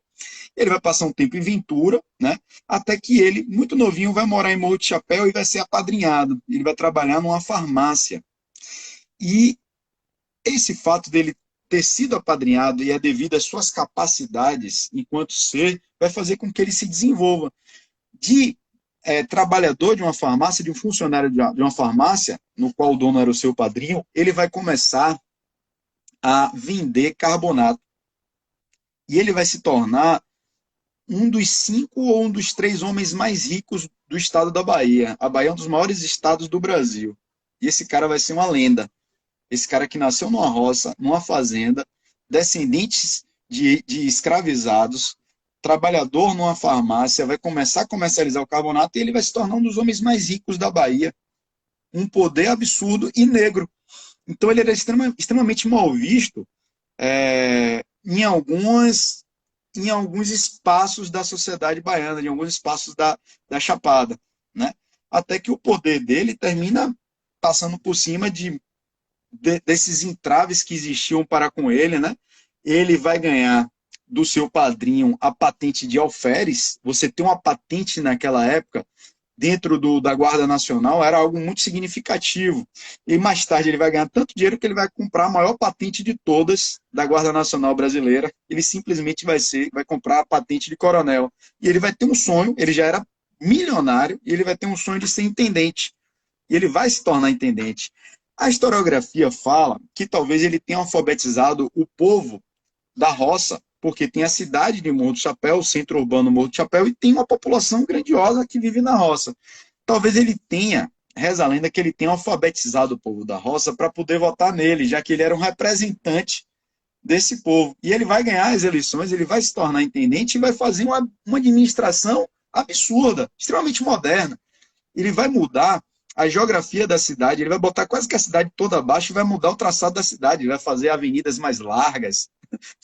Ele vai passar um tempo em Ventura, né? Até que ele, muito novinho, vai morar em Morro de Chapéu e vai ser apadrinhado. Ele vai trabalhar numa farmácia. E esse fato dele ter sido apadrinhado e é devido às suas capacidades enquanto ser, vai fazer com que ele se desenvolva. De trabalhador de uma farmácia, de um funcionário de uma farmácia, no qual o dono era o seu padrinho, ele vai começar a vender carbonato. E ele vai se tornar um dos 5 ou um dos 3 homens mais ricos do estado da Bahia. A Bahia é um dos maiores estados do Brasil. E esse cara vai ser uma lenda. Esse cara que nasceu numa roça, numa fazenda, descendentes de escravizados, trabalhador numa farmácia, vai começar a comercializar o carbonato e ele vai se tornar um dos homens mais ricos da Bahia. Um poder absurdo e negro. Então ele era extremamente mal visto em alguns espaços da sociedade baiana, em alguns espaços da Chapada, né? Até que o poder dele termina passando por cima desses entraves que existiam para com ele, né? Ele vai ganhar do seu padrinho a patente de alferes. Você ter uma patente naquela época dentro da Guarda Nacional era algo muito significativo. E mais tarde ele vai ganhar tanto dinheiro que ele vai comprar a maior patente de todas da Guarda Nacional brasileira. Ele simplesmente vai comprar a patente de coronel. E ele vai ter um sonho, ele já era milionário, e ele vai ter um sonho de ser intendente. E ele vai se tornar intendente. A historiografia fala que talvez ele tenha alfabetizado o povo da roça, porque tem a cidade de Morro do Chapéu, o centro urbano Morro do Chapéu, e tem uma população grandiosa que vive na roça. Talvez ele tenha, reza a lenda, que ele tenha alfabetizado o povo da roça para poder votar nele, já que ele era um representante desse povo. E ele vai ganhar as eleições, ele vai se tornar intendente e vai fazer uma administração absurda, extremamente moderna. Ele vai mudar a geografia da cidade, ele vai botar quase que a cidade toda abaixo e vai mudar o traçado da cidade, ele vai fazer avenidas mais largas,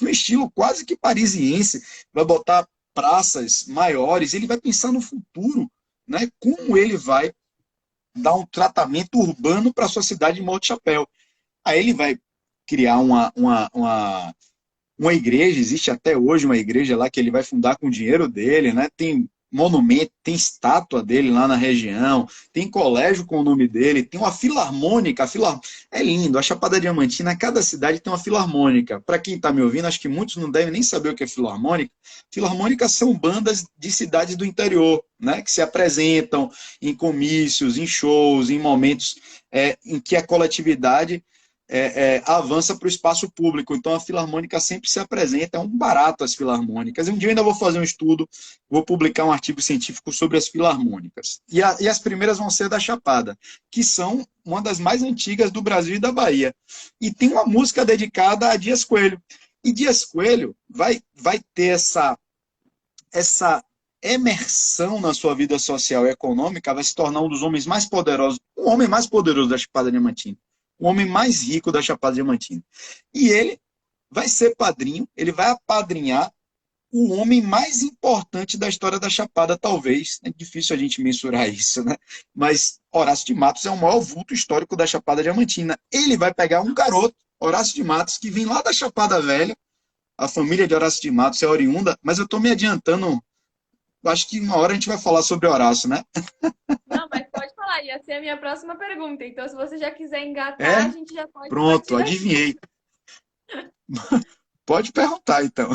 no estilo quase que parisiense, vai botar praças maiores, ele vai pensar no futuro, né? Como ele vai dar um tratamento urbano para a sua cidade de Morro de Chapéu. Aí ele vai criar uma igreja, existe até hoje uma igreja lá que ele vai fundar com o dinheiro dele, né? Tem monumento, tem estátua dele lá na região, tem colégio com o nome dele, tem uma filarmônica, é lindo, a Chapada Diamantina, cada cidade tem uma filarmônica. Para quem está me ouvindo, acho que muitos não devem nem saber o que é filarmônica. Filarmônicas são bandas de cidades do interior, né, que se apresentam em comícios, em shows, em momentos em que a coletividade avança para o espaço público. Então a filarmônica sempre se apresenta, é um barato as filarmônicas. Um dia eu ainda vou fazer um estudo, vou publicar um artigo científico sobre as filarmônicas. E as primeiras vão ser da Chapada, que são uma das mais antigas do Brasil e da Bahia. E tem uma música dedicada a Dias Coelho. E Dias Coelho vai ter essa emersão na sua vida social e econômica, vai se tornar um dos homens mais poderosos, o homem mais poderoso da Chapada Diamantina. o homem mais rico da Chapada Diamantina. E ele vai ser padrinho, ele vai apadrinhar o homem mais importante da história da Chapada, talvez. É difícil a gente mensurar isso, né? Mas Horácio de Matos é o maior vulto histórico da Chapada Diamantina. Ele vai pegar um garoto, Horácio de Matos, que vem lá da Chapada Velha. A família de Horácio de Matos é oriunda, mas eu estou me adiantando. Acho que uma hora a gente vai falar sobre Horácio, né? Não, mas pode falar, ia ser a minha próxima pergunta. Então, se você já quiser engatar, a É? gente já pode Pronto, partir daqui. adivinhei. Pode perguntar, então.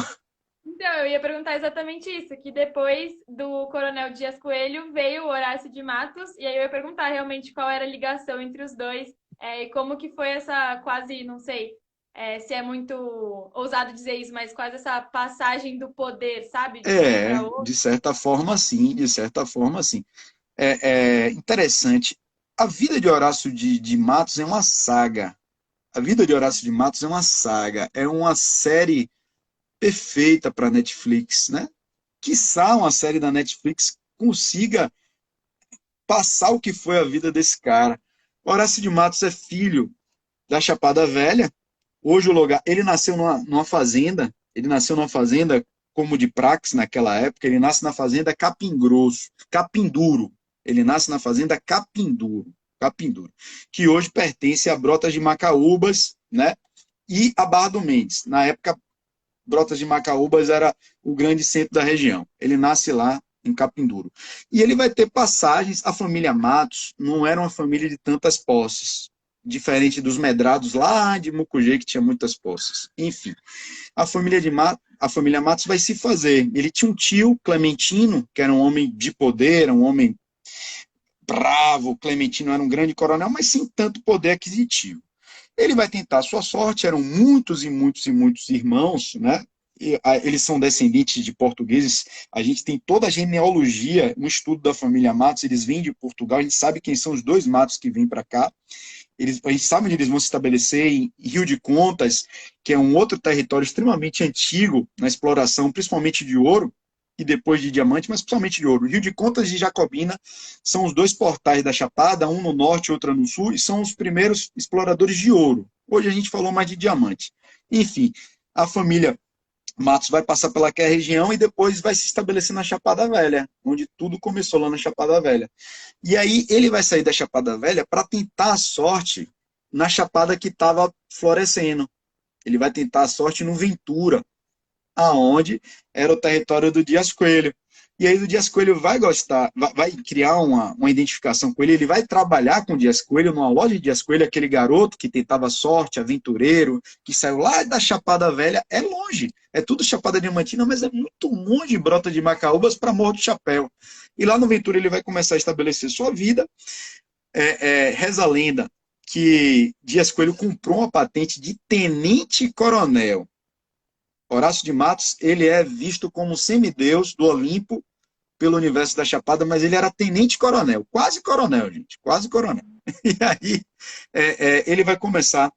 Então, eu ia perguntar exatamente isso, que depois do Coronel Dias Coelho veio o Horácio de Matos, e aí eu ia perguntar realmente qual era a ligação entre os dois, e como que foi essa quase, não sei, se é muito ousado dizer isso, mas quase essa passagem do poder, sabe? De um para outro. De certa forma, sim, de certa forma, sim. É interessante. A vida de Horácio de Matos é uma saga. A vida de Horácio de Matos é uma saga. É uma série perfeita para Netflix, né? Quiçá uma série da Netflix consiga passar o que foi a vida desse cara. Horácio de Matos é filho da Chapada Velha. Hoje o lugar, ele nasceu numa fazenda, ele nasceu numa fazenda como de Prax naquela época, ele nasce na fazenda Capim Grosso, Capinduro. Ele nasce na fazenda Capinduro, que hoje pertence a Brotas de Macaúbas, né? E a Barra do Mendes. Na época, Brotas de Macaúbas era o grande centro da região. Ele nasce lá em Capinduro. E ele vai ter passagens. A família Matos não era uma família de tantas posses, diferente dos Medrados lá de Mucugê, que tinha muitas posses. Enfim, a família Matos vai se fazer. Ele tinha um tio, Clementino, que era um homem de poder, um homem bravo. Clementino era um grande coronel, mas sem tanto poder aquisitivo. Ele vai tentar a sua sorte, eram muitos e muitos e muitos irmãos, né? Eles são descendentes de portugueses, a gente tem toda a genealogia, um estudo da família Matos, eles vêm de Portugal, a gente sabe quem são os dois Matos que vêm para cá, a gente sabe onde eles vão se estabelecer, em Rio de Contas, que é um outro território extremamente antigo na exploração, principalmente de ouro, e depois de diamante, mas principalmente de ouro. Rio de Contas e Jacobina são os dois portais da Chapada, um no norte e outro no sul, e são os primeiros exploradores de ouro. Hoje a gente falou mais de diamante. Enfim, a família Matos vai passar pelaquela região e depois vai se estabelecer na Chapada Velha, onde tudo começou lá na Chapada Velha. E aí ele vai sair da Chapada Velha para tentar a sorte na Chapada que estava florescendo. Ele vai tentar a sorte no Ventura, aonde era o território do Dias Coelho. E aí o Dias Coelho vai gostar, vai criar uma identificação com ele, ele vai trabalhar com o Dias Coelho numa loja de Dias Coelho, aquele garoto que tentava sorte, aventureiro, que saiu lá da Chapada Velha, é longe, é tudo Chapada Diamantina, mas é muito longe de Brota de Macaúbas para Morro do Chapéu. E lá no Ventura ele vai começar a estabelecer sua vida. Reza a lenda que Dias Coelho comprou uma patente de tenente-coronel. Horácio de Matos, ele é visto como semideus do Olimpo pelo universo da Chapada, mas ele era tenente-coronel, quase coronel, gente, quase coronel. E aí ele vai começar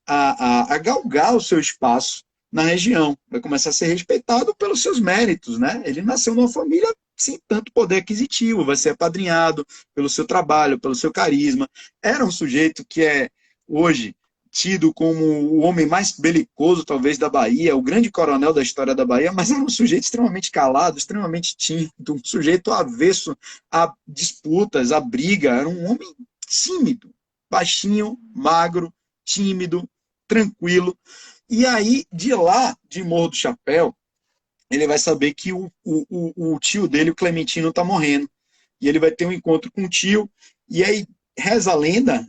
a galgar o seu espaço na região, vai começar a ser respeitado pelos seus méritos, né? Ele nasceu numa família sem tanto poder aquisitivo, vai ser apadrinhado pelo seu trabalho, pelo seu carisma. Era um sujeito que é hoje tido como o homem mais belicoso, talvez, da Bahia, o grande coronel da história da Bahia, mas era um sujeito extremamente calado, extremamente tímido, um sujeito avesso a disputas, a briga, era um homem tímido, baixinho, magro, tímido, tranquilo. E aí, de lá, de Morro do Chapéu, ele vai saber que o tio dele, o Clementino, está morrendo. E ele vai ter um encontro com o tio, e aí reza a lenda,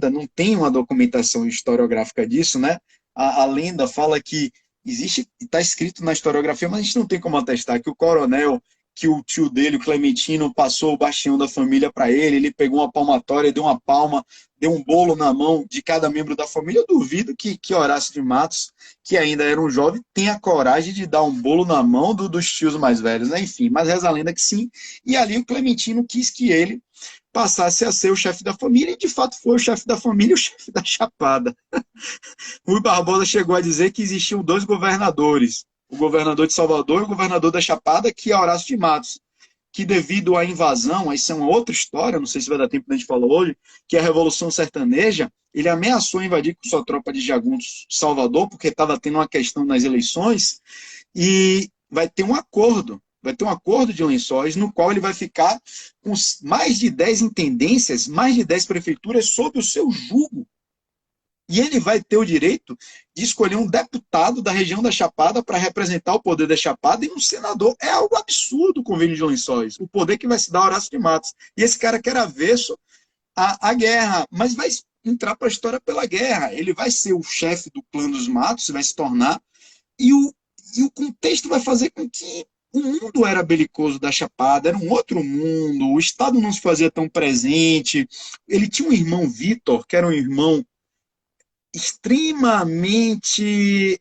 não tem uma documentação historiográfica disso, né? A lenda fala que existe, está escrito na historiografia, mas a gente não tem como atestar que o coronel, que o tio dele, o Clementino, passou o bastião da família para ele pegou uma palmatória, deu uma palma, deu um bolo na mão de cada membro da família. Eu duvido que Horácio de Matos, que ainda era um jovem, tenha coragem de dar um bolo na mão dos tios mais velhos, né? Enfim, mas reza a lenda que sim. E ali o Clementino quis que ele passasse a ser o chefe da família, e de fato foi o chefe da família e o chefe da Chapada. Rui Barbosa chegou a dizer que existiam dois governadores, o governador de Salvador e o governador da Chapada, que é Horácio de Matos. que devido à invasão, isso é uma outra história, não sei se vai dar tempo de a gente falar hoje, que é a Revolução Sertaneja, ele ameaçou invadir com sua tropa de jagunços Salvador, porque estava tendo uma questão nas eleições, e vai ter um acordo de Lençóis, no qual ele vai ficar com mais de 10 intendências, mais de 10 prefeituras sob o seu jugo. E ele vai ter o direito de escolher um deputado da região da Chapada para representar o poder da Chapada e um senador. É algo absurdo o convênio de Lençóis, o poder que vai se dar a Horácio de Matos. E esse cara que era avesso à guerra, mas vai entrar para a história pela guerra. Ele vai ser o chefe do clã dos Matos, vai se tornar, e o contexto vai fazer com que o mundo era belicoso da Chapada, era um outro mundo, o Estado não se fazia tão presente. Ele tinha um irmão, Vitor, que era um irmão extremamente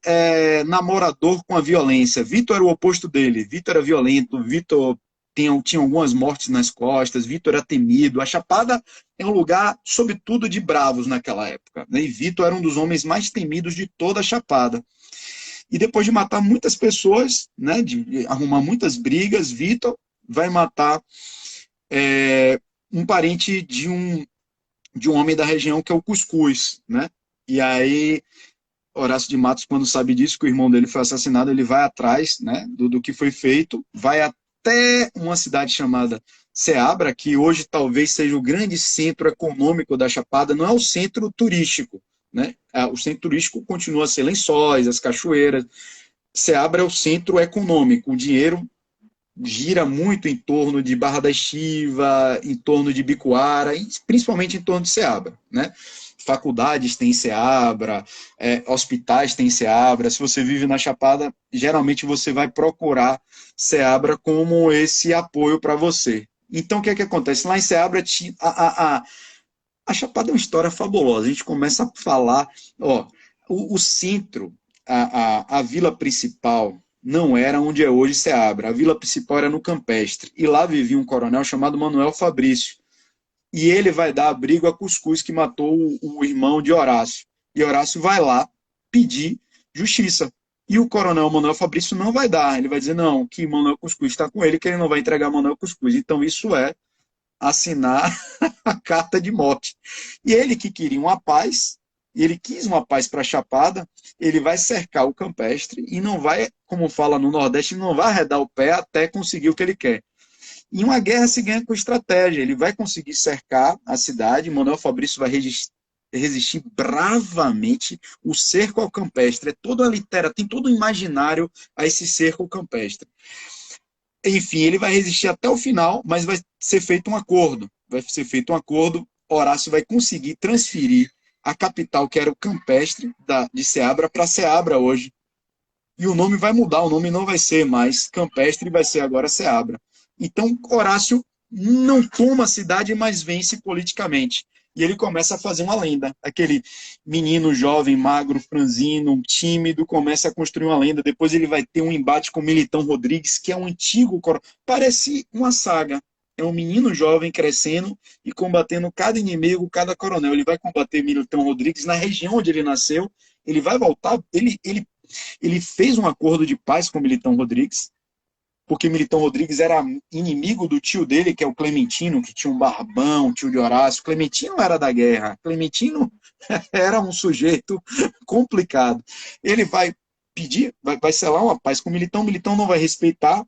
namorador com a violência. Vitor era o oposto dele. Vitor era violento, Vitor tinha algumas mortes nas costas, Vitor era temido. A Chapada é um lugar, sobretudo, de bravos naquela época, né? E Vitor era um dos homens mais temidos de toda a Chapada. E depois de matar muitas pessoas, né, de arrumar muitas brigas, Vitor vai matar um parente de um homem da região, que é o Cuscuz, né? E aí, Horácio de Matos, quando sabe disso, que o irmão dele foi assassinado, ele vai atrás, né, do que foi feito, vai até uma cidade chamada Ceabra, que hoje talvez seja o grande centro econômico da Chapada, não é o centro turístico, né? O centro turístico continua a ser Lençóis, as cachoeiras. Ceabra é o centro econômico, o dinheiro gira muito em torno de Barra da Estiva, em torno de Bicuara, e principalmente em torno de Ceabra, né? Faculdades tem Ceabra, hospitais tem Ceabra. Se você vive na Chapada, geralmente você vai procurar Ceabra como esse apoio para você. Então, o que é que acontece? Lá em Ceabra, a Chapada é uma história fabulosa. A gente começa a falar, o centro, a vila principal, não era onde é hoje Ceabra. A vila principal era no Campestre. E lá vivia um coronel chamado Manuel Fabrício. E ele vai dar abrigo a Cuscuz, que matou o irmão de Horácio. E Horácio vai lá pedir justiça. E o coronel Manuel Fabrício não vai dar. Ele vai dizer, não, que Manuel Cuscuz está com ele, que ele não vai entregar Manuel Cuscuz. Então isso é assinar a carta de morte. E ele que queria uma paz, ele quis uma paz para a Chapada, ele vai cercar o Campestre e não vai, como fala no Nordeste, não vai arredar o pé até conseguir o que ele quer. E uma guerra se ganha com estratégia. Ele vai conseguir cercar a cidade, Manuel Fabrício vai resistir bravamente o cerco ao Campestre. Tem todo um imaginário a esse cerco ao Campestre. Enfim, ele vai resistir até o final, mas vai ser feito um acordo. Horácio vai conseguir transferir a capital, que era o Campestre, de Ceabra, para Ceabra hoje. E o nome vai mudar, o nome não vai ser mais Campestre, vai ser agora Ceabra. Então, Horácio não toma a cidade, mas vence politicamente. E ele começa a fazer uma lenda. Aquele menino jovem, magro, franzino, tímido, começa a construir uma lenda. Depois ele vai ter um embate com Militão Rodrigues, que é um antigo coronel. Parece uma saga. É um menino jovem crescendo e combatendo cada inimigo, cada coronel. Ele vai combater Militão Rodrigues na região onde ele nasceu. Ele vai voltar. Ele fez um acordo de paz com Militão Rodrigues, porque Militão Rodrigues era inimigo do tio dele, que é o Clementino, que tinha um barbão, tio de Horácio. Clementino era da guerra. Clementino era um sujeito complicado. Ele vai pedir, vai selar uma paz com Militão. Militão não vai respeitar,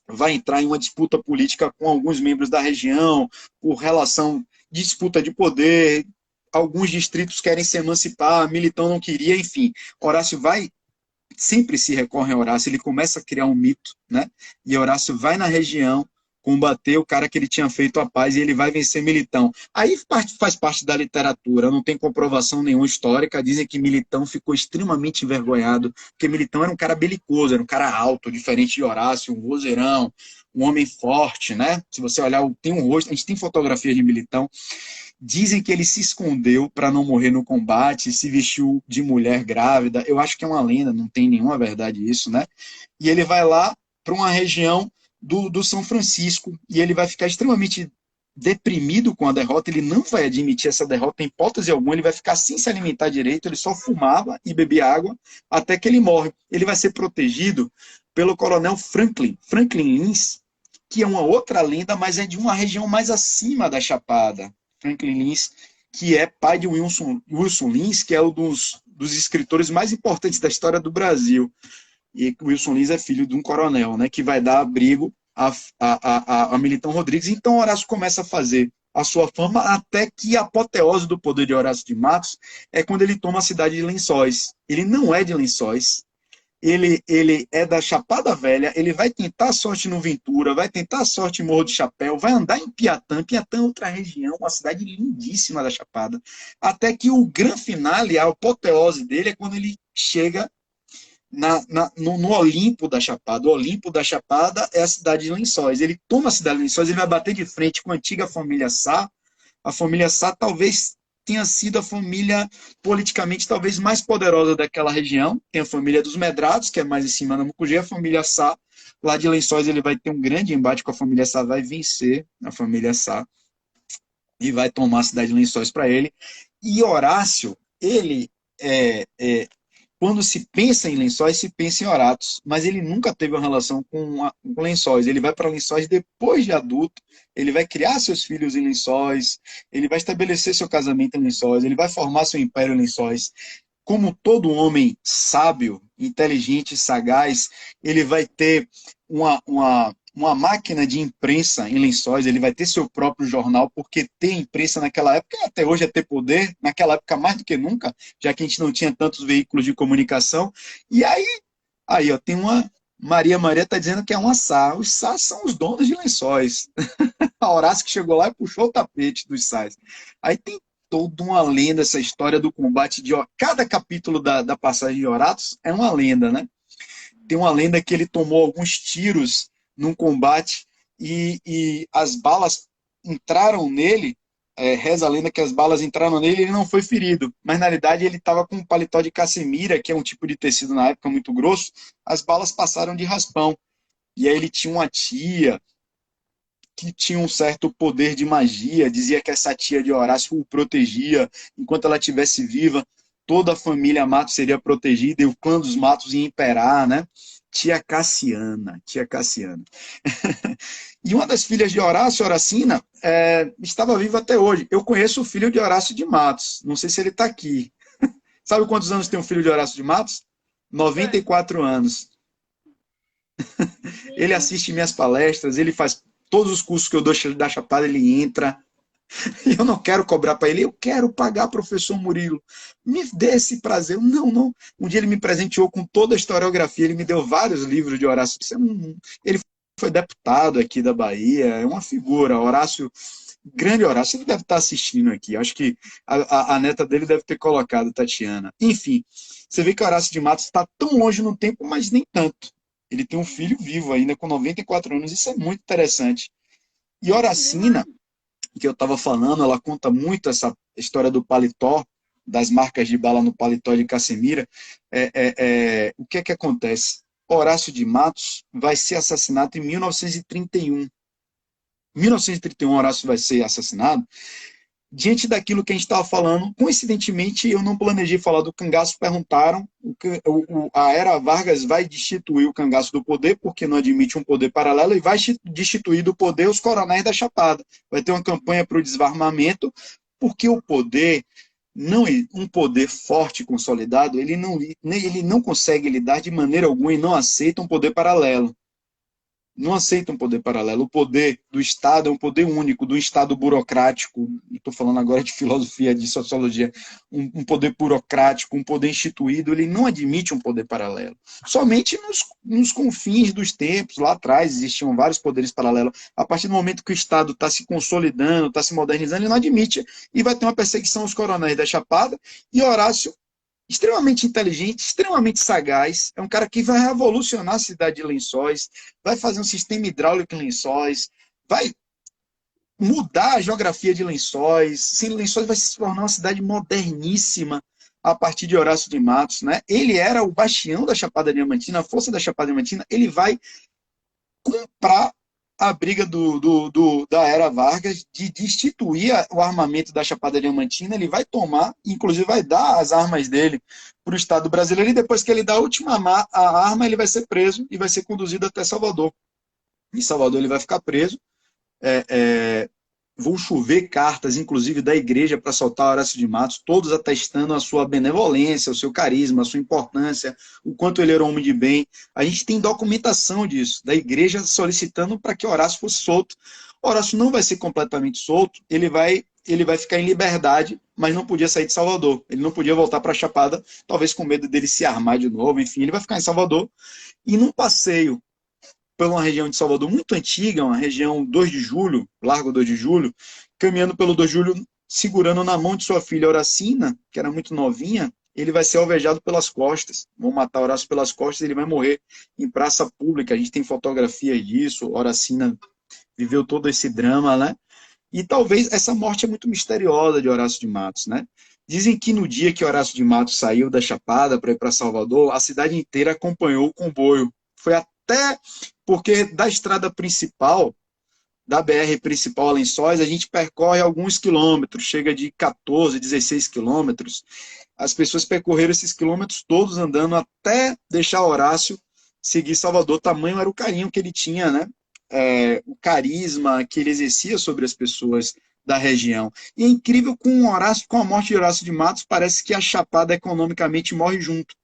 vai entrar em uma disputa política com alguns membros da região, por relação, disputa de poder. Alguns distritos querem se emancipar, Militão não queria, enfim. Horácio sempre se recorre a Horácio, ele começa a criar um mito, né? E Horácio vai na região combater o cara que ele tinha feito a paz e ele vai vencer Militão. Aí faz parte da literatura, não tem comprovação nenhuma histórica, dizem que Militão ficou extremamente envergonhado, porque Militão era um cara belicoso, era um cara alto, diferente de Horácio, um vozeirão, um homem forte, né? Se você olhar, tem um rosto, a gente tem fotografias de Militão. Dizem que ele se escondeu para não morrer no combate, se vestiu de mulher grávida. Eu acho que é uma lenda, não tem nenhuma verdade isso, né? E ele vai lá para uma região do São Francisco e ele vai ficar extremamente deprimido com a derrota. Ele não vai admitir essa derrota em hipótese alguma. Ele vai ficar sem se alimentar direito. Ele só fumava e bebia água até que ele morre. Ele vai ser protegido pelo coronel Franklin Lins, que é uma outra lenda, mas é de uma região mais acima da Chapada. Franklin Lins, que é pai de Wilson Lins, que é um dos escritores mais importantes da história do Brasil. E Wilson Lins é filho de um coronel, né, que vai dar abrigo a Militão Rodrigues. Então Horácio começa a fazer a sua fama, até que a apoteose do poder de Horácio de Matos é quando ele toma a cidade de Lençóis. Ele não é de Lençóis, ele é da Chapada Velha, ele vai tentar a sorte no Ventura, vai tentar a sorte em Morro do Chapéu, vai andar em Piatã. Piatã é outra região, uma cidade lindíssima da Chapada, até que o grande finale, a apoteose dele é quando ele chega no Olimpo da Chapada. O Olimpo da Chapada é a cidade de Lençóis. Ele toma a cidade de Lençóis, ele vai bater de frente com a antiga família Sá. A família Sá talvez tenha sido a família politicamente talvez mais poderosa daquela região. Tem a família dos Medrados, que é mais em cima da Mucugê. A família Sá, lá de Lençóis, ele vai ter um grande embate com a família Sá, vai vencer a família Sá e vai tomar a cidade de Lençóis para ele. E Horácio, ele quando se pensa em Lençóis, se pensa em Horácio, mas ele nunca teve uma relação com Lençóis. Ele vai para Lençóis depois de adulto, ele vai criar seus filhos em Lençóis, ele vai estabelecer seu casamento em Lençóis, ele vai formar seu império em Lençóis. Como todo homem sábio, inteligente, sagaz, ele vai ter uma máquina de imprensa em Lençóis, ele vai ter seu próprio jornal, porque ter imprensa naquela época, até hoje é ter poder, naquela época mais do que nunca, já que a gente não tinha tantos veículos de comunicação. E aí ó, tem uma... Maria está dizendo que é uma Sá. Os Sás são os donos de Lençóis. A Horácio que chegou lá e puxou o tapete dos Sás. Aí tem toda uma lenda, essa história do combate de... Cada capítulo da passagem de Horácio é uma lenda, né? Tem uma lenda que ele tomou alguns tiros num combate e as balas entraram nele, reza a lenda que as balas entraram nele e ele não foi ferido, mas na realidade ele estava com um paletó de cassimira, que é um tipo de tecido na época muito grosso, as balas passaram de raspão, e aí ele tinha uma tia que tinha um certo poder de magia, dizia que essa tia de Horácio o protegia, enquanto ela estivesse viva, toda a família Matos seria protegida, e o clã dos Matos ia imperar, né? Tia Cassiana. E uma das filhas de Horácio, Horacina, estava viva até hoje. Eu conheço o filho de Horácio de Matos, não sei se ele está aqui. Sabe quantos anos tem o filho de Horácio de Matos? 94 anos. Ele assiste minhas palestras, ele faz todos os cursos que eu dou da Chapada, ele entra. Eu não quero cobrar para ele, eu quero pagar, professor Murilo. Me dê esse prazer. Não. Um dia ele me presenteou com toda a historiografia, ele me deu vários livros de Horácio. Ele foi deputado aqui da Bahia, é uma figura. Horácio, grande Horácio, ele deve estar assistindo aqui. Acho que a neta dele deve ter colocado, Tatiana. Enfim, você vê que Horácio de Matos está tão longe no tempo, mas nem tanto. Ele tem um filho vivo ainda, com 94 anos, isso é muito interessante. E Horacina, que eu estava falando, ela conta muito essa história do paletó, das marcas de bala no paletó de Cassimira. O que é que acontece? Horácio de Matos vai ser assassinado em 1931. Em 1931, Horácio vai ser assassinado. Diante daquilo que a gente estava falando, coincidentemente, eu não planejei falar do cangaço, perguntaram, a Era Vargas vai destituir o cangaço do poder, porque não admite um poder paralelo, e vai destituir do poder os coronéis da Chapada. Vai ter uma campanha para o desarmamento, porque o poder, um poder forte, consolidado, ele não consegue lidar de maneira alguma e não aceita um poder paralelo. Não aceita um poder paralelo. O poder do Estado é um poder único, do Estado burocrático, estou falando agora de filosofia, de sociologia, um poder burocrático, um poder instituído, ele não admite um poder paralelo. Somente nos confins dos tempos, lá atrás existiam vários poderes paralelos. A partir do momento que o Estado está se consolidando, está se modernizando, ele não admite, e vai ter uma perseguição aos coronéis da Chapada, e Horácio, extremamente inteligente, extremamente sagaz, é um cara que vai revolucionar a cidade de Lençóis, vai fazer um sistema hidráulico em Lençóis, vai mudar a geografia de Lençóis. Sim, Lençóis vai se tornar uma cidade moderníssima a partir de Horácio de Matos, né? Ele era o bastião da Chapada Diamantina, a força da Chapada Diamantina, ele vai comprar a briga da Era Vargas de destituir o armamento da Chapada Diamantina. Ele vai tomar, inclusive vai dar as armas dele para o Estado brasileiro, e depois que ele dá a última arma, ele vai ser preso e vai ser conduzido até Salvador. Em Salvador ele vai ficar preso. Vão chover cartas, inclusive da igreja, para soltar Horácio de Matos, todos atestando a sua benevolência, o seu carisma, a sua importância, o quanto ele era um homem de bem. A gente tem documentação disso, da igreja solicitando para que Horácio fosse solto. Horácio não vai ser completamente solto, ele vai ficar em liberdade, mas não podia sair de Salvador. Ele não podia voltar para a Chapada, talvez com medo dele se armar de novo, enfim, ele vai ficar em Salvador. E num passeio por uma região de Salvador muito antiga, uma região 2 de Julho, Largo 2 de Julho, caminhando pelo 2 de Julho, segurando na mão de sua filha Horacina, que era muito novinha, ele vai ser alvejado pelas costas. Vão matar Horácio pelas costas, ele vai morrer em praça pública. A gente tem fotografias disso, Horacina viveu todo esse drama, né? E talvez essa morte é muito misteriosa de Horácio de Matos, né? Dizem que no dia que Horácio de Matos saiu da Chapada para ir para Salvador, a cidade inteira acompanhou o comboio. Foi até porque da estrada principal, da BR principal a Lençóis, a gente percorre alguns quilômetros, chega de 14, 16 quilômetros. As pessoas percorreram esses quilômetros todos andando até deixar Horácio seguir Salvador. Tamanho era o carinho que ele tinha, né? O carisma que ele exercia sobre as pessoas da região. E é incrível, com a morte de Horácio de Matos, parece que a Chapada economicamente morre junto.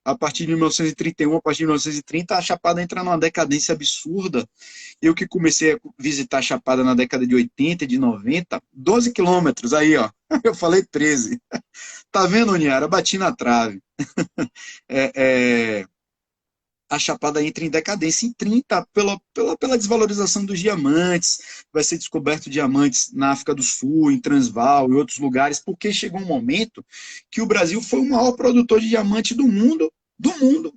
A partir de 1931, a partir de 1930, a Chapada entra numa decadência absurda. Eu que comecei a visitar a Chapada na década de 80 e de 90, 12 quilômetros, aí, ó, eu falei 13. Tá vendo, Oniara? Bati na trave. A Chapada entra em decadência em 30 pela desvalorização dos diamantes. Vai ser descoberto diamantes na África do Sul, em Transvaal e outros lugares, porque chegou um momento que o Brasil foi o maior produtor de diamante do mundo,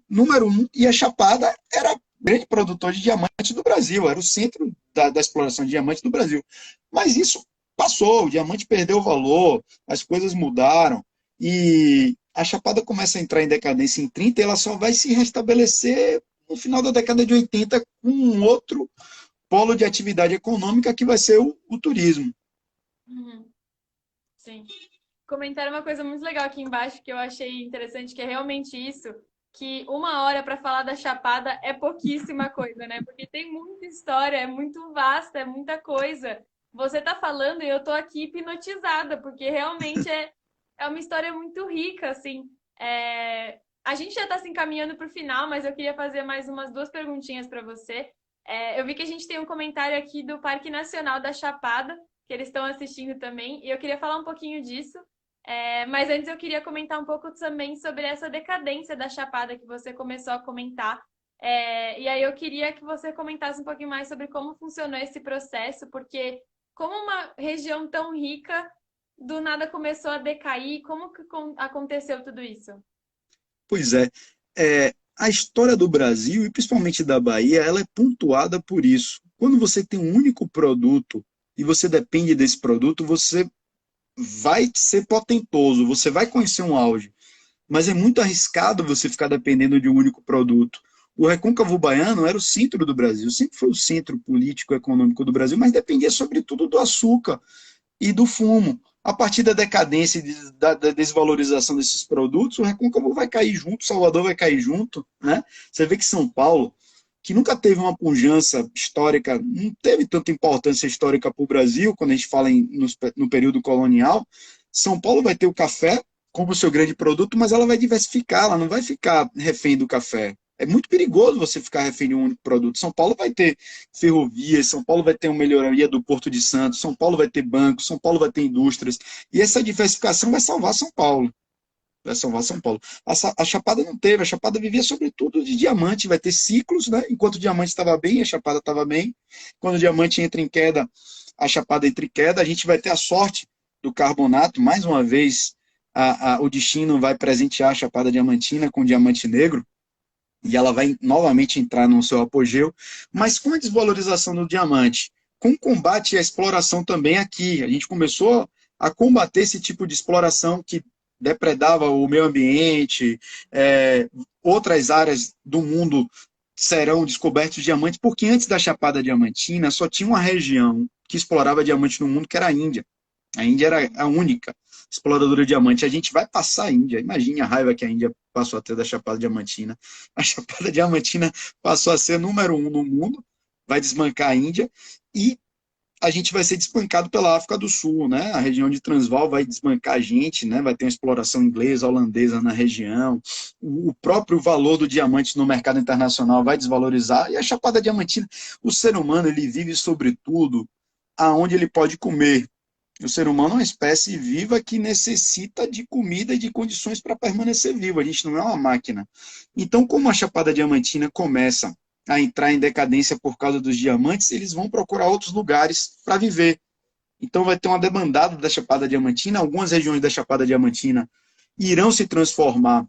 número 1, e a Chapada era o grande produtor de diamante do Brasil, era o centro da exploração de diamante do Brasil. Mas isso passou, o diamante perdeu o valor, as coisas mudaram, e a Chapada começa a entrar em decadência em 30 e ela só vai se restabelecer no final da década de 80 com um outro polo de atividade econômica que vai ser o turismo. Sim. Comentaram uma coisa muito legal aqui embaixo que eu achei interessante, que é realmente isso, que 1 hora para falar da Chapada é pouquíssima coisa, né? Porque tem muita história, é muito vasta, é muita coisa. Você tá falando e eu tô aqui hipnotizada, porque realmente é uma história muito rica, assim. A gente já está se encaminhando para o final, mas eu queria fazer mais umas 2 perguntinhas para você. Eu vi que a gente tem um comentário aqui do Parque Nacional da Chapada, que eles estão assistindo também, e eu queria falar um pouquinho disso. Mas antes eu queria comentar um pouco também sobre essa decadência da Chapada que você começou a comentar. E aí eu queria que você comentasse um pouquinho mais sobre como funcionou esse processo, porque como uma região tão rica do nada começou a decair? Como que aconteceu tudo isso? Pois é. A história do Brasil, e principalmente da Bahia, ela é pontuada por isso. Quando você tem um único produto e você depende desse produto, você vai ser potentoso, você vai conhecer um auge. Mas é muito arriscado você ficar dependendo de um único produto. O Recôncavo Baiano era o centro do Brasil, sempre foi o centro político e econômico do Brasil, mas dependia sobretudo do açúcar e do fumo. A partir da decadência e da desvalorização desses produtos, o Recôncavo vai cair junto, Salvador vai cair junto, né? Você vê que São Paulo, que nunca teve uma pujança histórica, não teve tanta importância histórica para o Brasil, quando a gente fala no período colonial, São Paulo vai ter o café como seu grande produto, mas ela vai diversificar, ela não vai ficar refém do café. É muito perigoso você ficar refém de um único produto. São Paulo vai ter ferrovias, São Paulo vai ter uma melhoria do Porto de Santos, São Paulo vai ter bancos, São Paulo vai ter indústrias. E essa diversificação vai salvar São Paulo. Vai salvar São Paulo. A Chapada não teve, a Chapada vivia sobretudo de diamante, vai ter ciclos, né? Enquanto o diamante estava bem, a Chapada estava bem. Quando o diamante entra em queda, a Chapada entra em queda. A gente vai ter a sorte do carbonato, mais uma vez, o destino vai presentear a Chapada Diamantina com o diamante negro, e ela vai novamente entrar no seu apogeu, mas com a desvalorização do diamante, com o combate à exploração também aqui, a gente começou a combater esse tipo de exploração que depredava o meio ambiente, outras áreas do mundo serão descobertos diamantes, porque antes da Chapada Diamantina só tinha uma região que explorava diamante no mundo, que era a Índia. A Índia era a única exploradora de diamante. A gente vai passar a Índia. Imagine a raiva que a Índia passou a ter da Chapada Diamantina. A Chapada Diamantina passou a ser número 1 no mundo, vai desbancar a Índia e a gente vai ser desbancado pela África do Sul, né? A região de Transvaal vai desbancar a gente, né? Vai ter uma exploração inglesa, holandesa na região. O próprio valor do diamante no mercado internacional vai desvalorizar. E a Chapada Diamantina, o ser humano, ele vive sobretudo aonde ele pode comer. O ser humano é uma espécie viva que necessita de comida e de condições para permanecer vivo. A gente não é uma máquina. Então, como a Chapada Diamantina começa a entrar em decadência por causa dos diamantes, eles vão procurar outros lugares para viver. Então vai ter uma debandada da Chapada Diamantina, algumas regiões da Chapada Diamantina irão se transformar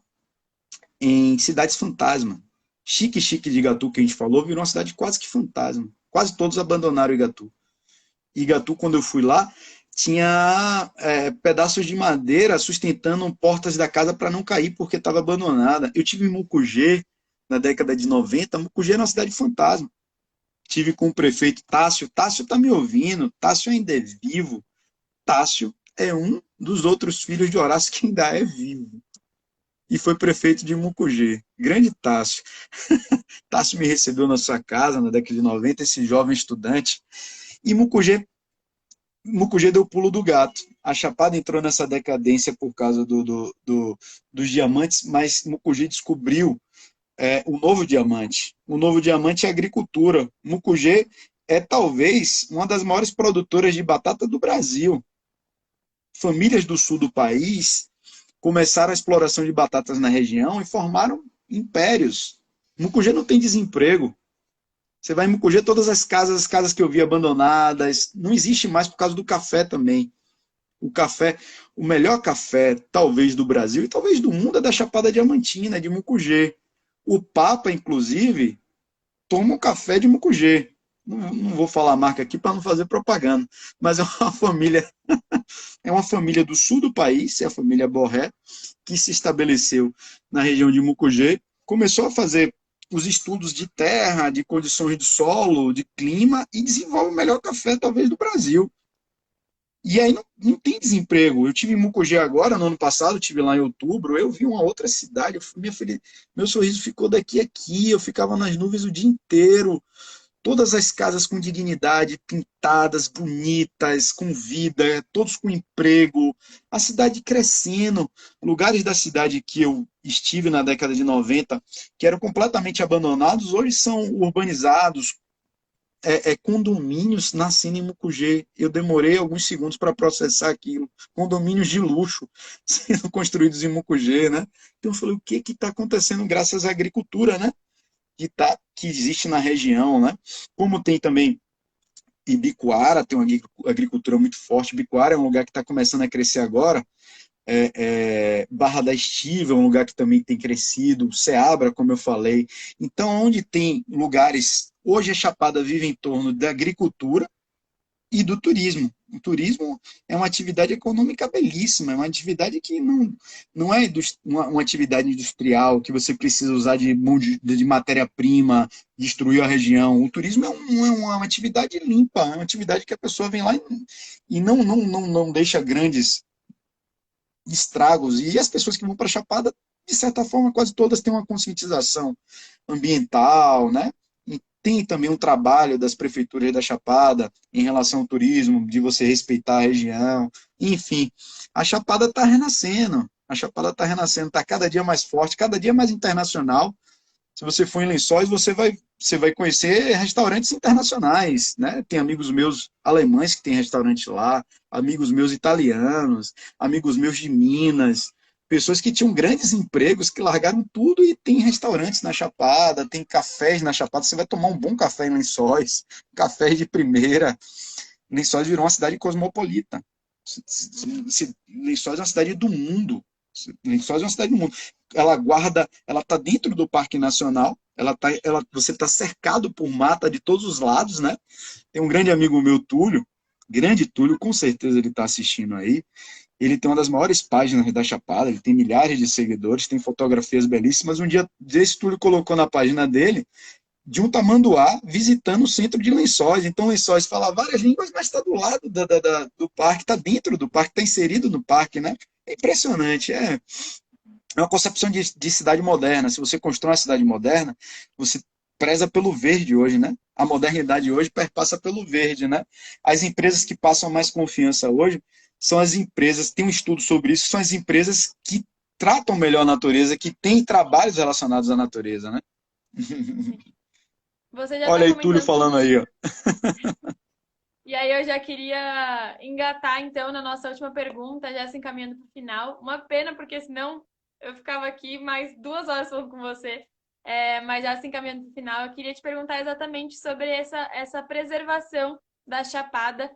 em cidades fantasma. Xique-Xique de Igatu, que a gente falou, virou uma cidade quase que fantasma. Quase todos abandonaram Igatu. Igatu, quando eu fui lá, tinha pedaços de madeira sustentando portas da casa para não cair porque estava abandonada. Eu tive em Mucugê, na década de 90, Mucugê era uma cidade fantasma. Tive com o prefeito Tássio. Tássio está me ouvindo. Tássio ainda é vivo. Tássio é um dos outros filhos de Horácio que ainda é vivo. E foi prefeito de Mucugê. Grande Tássio. Tássio me recebeu na sua casa na década de 90, esse jovem estudante. E Mucugê deu o pulo do gato. A Chapada entrou nessa decadência por causa dos diamantes, mas Mucugê descobriu o novo diamante. O novo diamante é a agricultura. Mucugê é talvez uma das maiores produtoras de batata do Brasil. Famílias do sul do país começaram a exploração de batatas na região e formaram impérios. Mucugê não tem desemprego. Você vai em Mucugê, todas as casas que eu vi abandonadas, não existe mais por causa do café também. O café, o melhor café, talvez do Brasil e talvez do mundo, é da Chapada Diamantina, de Mucugê. O Papa, inclusive, toma um café de Mucugê. Não vou falar a marca aqui para não fazer propaganda, mas é uma família do sul do país, é a família Borré, que se estabeleceu na região de Mucugê, começou a fazer os estudos de terra, de condições de solo, de clima, e desenvolve o melhor café, talvez, do Brasil. E aí não tem desemprego. Eu tive em Mucugê agora, no ano passado, tive lá em outubro, eu vi uma outra cidade, meu sorriso ficou daqui a aqui, eu ficava nas nuvens o dia inteiro, todas as casas com dignidade, pintadas, bonitas, com vida, todos com emprego, a cidade crescendo, lugares da cidade que eu estive na década de 90, que eram completamente abandonados, hoje são urbanizados, condomínios nascendo em Mucugê. Eu demorei alguns segundos para processar aquilo. Condomínios de luxo sendo construídos em Mucugê, né? Então eu falei, o que está acontecendo graças à agricultura, né? Que existe na região, né? Como tem também Ibicoara, tem uma agricultura muito forte. Ibicoara é um lugar que está começando a crescer agora. Barra da Estiva é um lugar que também tem crescido. Ceabra, como eu falei. Então, onde tem lugares... Hoje a Chapada vive em torno da agricultura e do turismo. O turismo é uma atividade econômica belíssima, é uma atividade que não é uma atividade industrial que você precisa usar de matéria-prima, destruir a região. O turismo é uma atividade limpa, é uma atividade que a pessoa vem lá e não deixa grandes estragos. E as pessoas que vão para a Chapada, de certa forma, quase todas têm uma conscientização ambiental, né? Tem também um trabalho das prefeituras da Chapada em relação ao turismo, de você respeitar a região. Enfim, a Chapada está renascendo. A Chapada está renascendo, está cada dia mais forte, cada dia mais internacional. Se você for em Lençóis, você vai conhecer restaurantes internacionais, né? Tem amigos meus alemães que têm restaurante lá, amigos meus italianos, amigos meus de Minas, pessoas que tinham grandes empregos, que largaram tudo e tem restaurantes na Chapada, tem cafés na Chapada. Você vai tomar um bom café em Lençóis, café de primeira. Lençóis virou uma cidade cosmopolita. Lençóis é uma cidade do mundo. Lençóis é uma cidade do mundo. Ela está dentro do Parque Nacional, você está cercado por mata de todos os lados, né? Tem um grande amigo meu, Túlio, grande Túlio, com certeza ele está assistindo aí. Ele tem uma das maiores páginas da Chapada, ele tem milhares de seguidores, tem fotografias belíssimas. Um dia desse, Túlio colocou na página dele de um tamanduá visitando o centro de Lençóis. Então, Lençóis fala várias línguas, mas está do lado do parque, está dentro do parque, está inserido no parque, né? É impressionante, é uma concepção de cidade moderna. Se você constrói uma cidade moderna, você preza pelo verde hoje, né? a modernidade hoje perpassa pelo verde, né? As empresas que passam mais confiança hoje são as empresas, tem um estudo sobre isso, são as empresas que tratam melhor a natureza, que têm trabalhos relacionados à natureza, né? Você já Olha está aí, Túlio comentando falando aí, ó. e aí eu já queria engatar, então, na nossa última pergunta, já se encaminhando para o final. Uma pena, porque senão eu ficava aqui mais 2 horas falando com você. Mas já se encaminhando para o final, eu queria te perguntar exatamente sobre essa preservação da Chapada,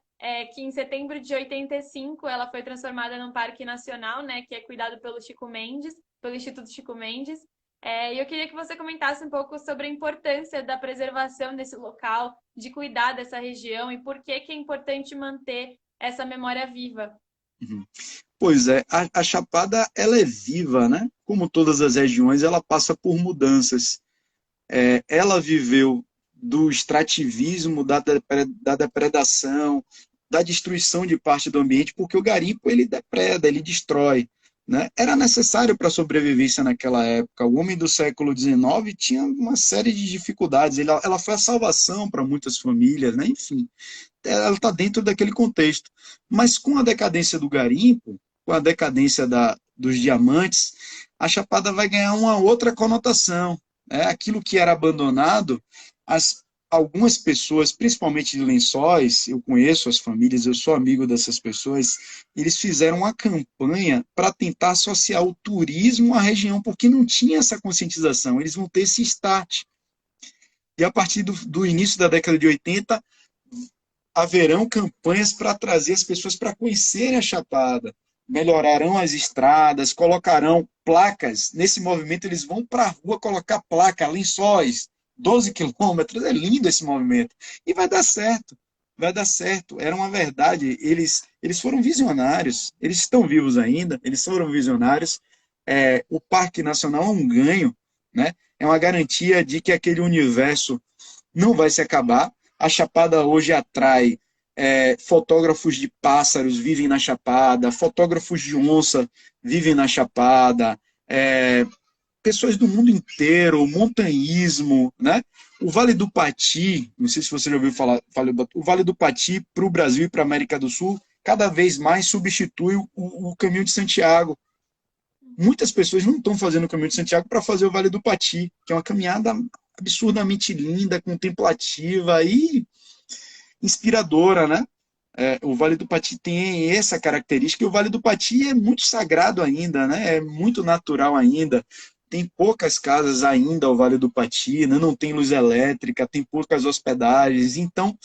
que em setembro de 85 ela foi transformada num parque nacional, né, que é cuidado pelo Chico Mendes, pelo Instituto Chico Mendes. E eu queria que você comentasse um pouco sobre a importância da preservação desse local, de cuidar dessa região e por que que é importante manter essa memória viva. Uhum. Pois é, a Chapada, ela é viva, né? Como todas as regiões, ela passa por mudanças. Ela viveu do extrativismo, da depredação, da destruição de parte do ambiente, porque o garimpo ele depreda, ele destrói. Né? Era necessário para a sobrevivência naquela época. O homem do século XIX tinha uma série de dificuldades. Ela foi a salvação para muitas famílias, né? Enfim, ela está dentro daquele contexto. Mas com a decadência do garimpo, com a decadência dos diamantes, a Chapada vai ganhar uma outra conotação. Aquilo que era abandonado, algumas pessoas, principalmente de Lençóis, eu conheço as famílias, eu sou amigo dessas pessoas, eles fizeram uma campanha para tentar associar o turismo à região, porque não tinha essa conscientização, eles vão ter esse start. E a partir do início da década de 80, haverão campanhas para trazer as pessoas para conhecerem a Chapada, melhorarão as estradas, colocarão placas. Nesse movimento, eles vão para a rua colocar placa, Lençóis, 12 quilômetros. É lindo esse movimento. E vai dar certo. Vai dar certo. Era uma verdade. Eles foram visionários. Eles estão vivos ainda. Eles foram visionários. O Parque Nacional é um ganho, né? É uma garantia de que aquele universo não vai se acabar. A Chapada hoje atrai fotógrafos de pássaros, vivem na Chapada, fotógrafos de onça vivem na Chapada, pessoas do mundo inteiro, montanhismo, né? O Vale do Pati, não sei se você já ouviu falar, o Vale do Pati para o Brasil e para a América do Sul, cada vez mais substitui o Caminho de Santiago. Muitas pessoas não estão fazendo o Caminho de Santiago para fazer o Vale do Pati, que é uma caminhada absurdamente linda, contemplativa e inspiradora, né? O Vale do Pati tem essa característica, e o Vale do Pati é muito sagrado ainda, né? É muito natural ainda. Tem poucas casas ainda ao Vale do Pati, né? Não tem luz elétrica, tem poucas hospedagens, então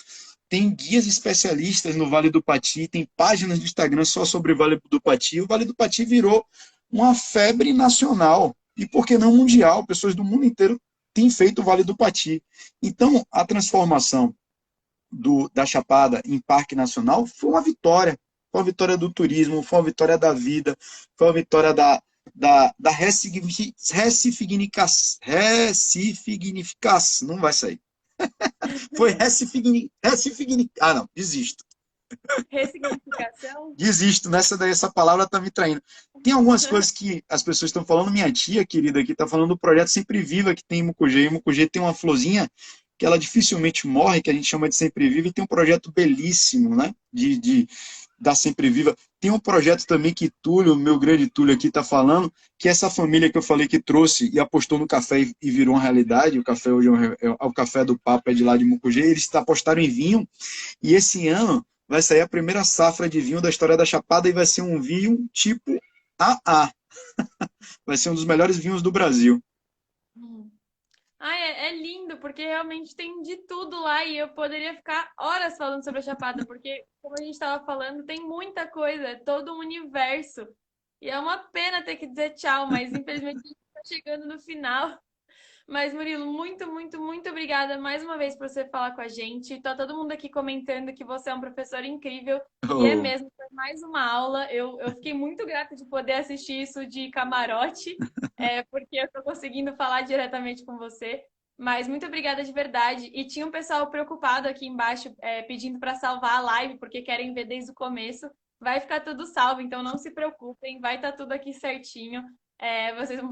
tem guias especialistas no Vale do Pati, tem páginas no Instagram só sobre o Vale do Pati. O Vale do Pati virou uma febre nacional, e por que não mundial? Pessoas do mundo inteiro têm feito o Vale do Pati. Então, a transformação da Chapada em Parque Nacional foi uma vitória. Foi uma vitória do turismo, foi uma vitória da vida, foi uma vitória da ressignificação. Não vai sair. Foi ressignificar. Ah, não, desisto. Ressignificação? Desisto, essa palavra está me traindo. Tem algumas coisas que as pessoas estão falando, minha tia querida aqui está falando do projeto Sempre Viva, que tem em Mucugê. Em Mucugê tem uma florzinha que ela dificilmente morre, que a gente chama de Sempre Viva, e tem um projeto belíssimo, né, da Sempre Viva. Tem um projeto também que Túlio, meu grande Túlio aqui, está falando, que essa família que eu falei que trouxe e apostou no café e virou uma realidade, o café hoje o café do Papa é de lá de Mucugê, eles apostaram em vinho, e esse ano vai sair a primeira safra de vinho da história da Chapada e vai ser um vinho tipo AA. Vai ser um dos melhores vinhos do Brasil. Ai, é lindo, porque realmente tem de tudo lá e eu poderia ficar horas falando sobre a Chapada, porque, como a gente estava falando, tem muita coisa, é todo um universo. E é uma pena ter que dizer tchau, mas infelizmente a gente está chegando no final. Mas, Murilo, muito, muito, muito obrigada mais uma vez por você falar com a gente. Tá todo mundo aqui comentando que você é um professor incrível. E é Oh. mesmo, foi mais uma aula. Eu fiquei muito grata de poder assistir isso de camarote, porque eu estou conseguindo falar diretamente com você. Mas muito obrigada de verdade. E tinha um pessoal preocupado aqui embaixo, pedindo para salvar a live, porque querem ver desde o começo. Vai ficar tudo salvo, então não se preocupem, vai estar tudo aqui certinho. Vocês vão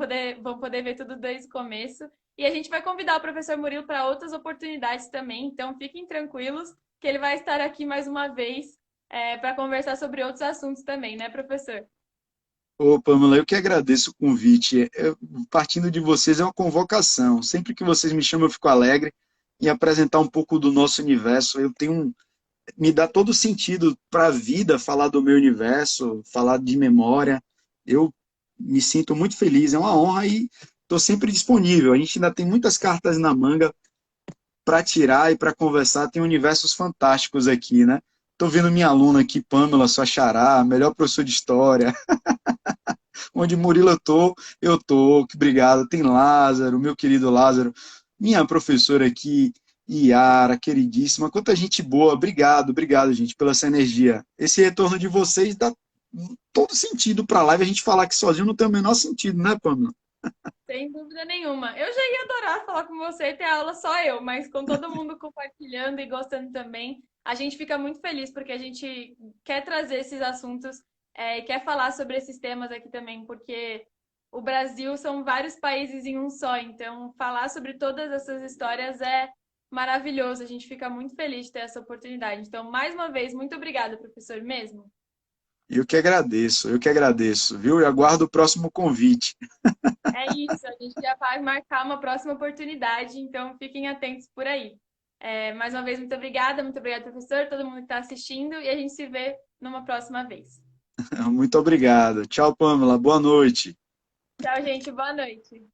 poder ver tudo desde o começo. E a gente vai convidar o professor Murilo para outras oportunidades também, então fiquem tranquilos que ele vai estar aqui mais uma vez para conversar sobre outros assuntos também, né, professor? Ô, Pamela, eu que agradeço o convite. Partindo de vocês é uma convocação. Sempre que vocês me chamam, eu fico alegre em apresentar um pouco do nosso universo. Me dá todo sentido para a vida falar do meu universo, falar de memória. Eu me sinto muito feliz, é uma honra e estou sempre disponível. A gente ainda tem muitas cartas na manga para tirar e para conversar. Tem universos fantásticos aqui, né? Estou vendo minha aluna aqui, Pamela, sua xará, melhor professor de história. Onde Murilo eu tô. Que obrigado. Tem Lázaro, meu querido Lázaro, minha professora aqui, Iara, queridíssima. Quanta gente boa. Obrigado, gente, pela essa energia. Esse retorno de vocês dá todo sentido para a live. A gente falar que sozinho não tem o menor sentido, né, Pamela? Sem dúvida nenhuma. Eu já ia adorar falar com você e ter aula só eu, mas com todo mundo compartilhando e gostando também, a gente fica muito feliz porque a gente quer trazer esses assuntos e quer falar sobre esses temas aqui também, porque o Brasil são vários países em um só, então falar sobre todas essas histórias é maravilhoso. A gente fica muito feliz de ter essa oportunidade. Então, mais uma vez, muito obrigada, professor, mesmo. Eu que agradeço, viu? E aguardo o próximo convite. É isso, a gente já vai marcar uma próxima oportunidade, então fiquem atentos por aí. Mais uma vez, muito obrigada, professor, todo mundo que está assistindo, e a gente se vê numa próxima vez. Muito obrigado. Tchau, Pamela. Boa noite. Tchau, gente, boa noite.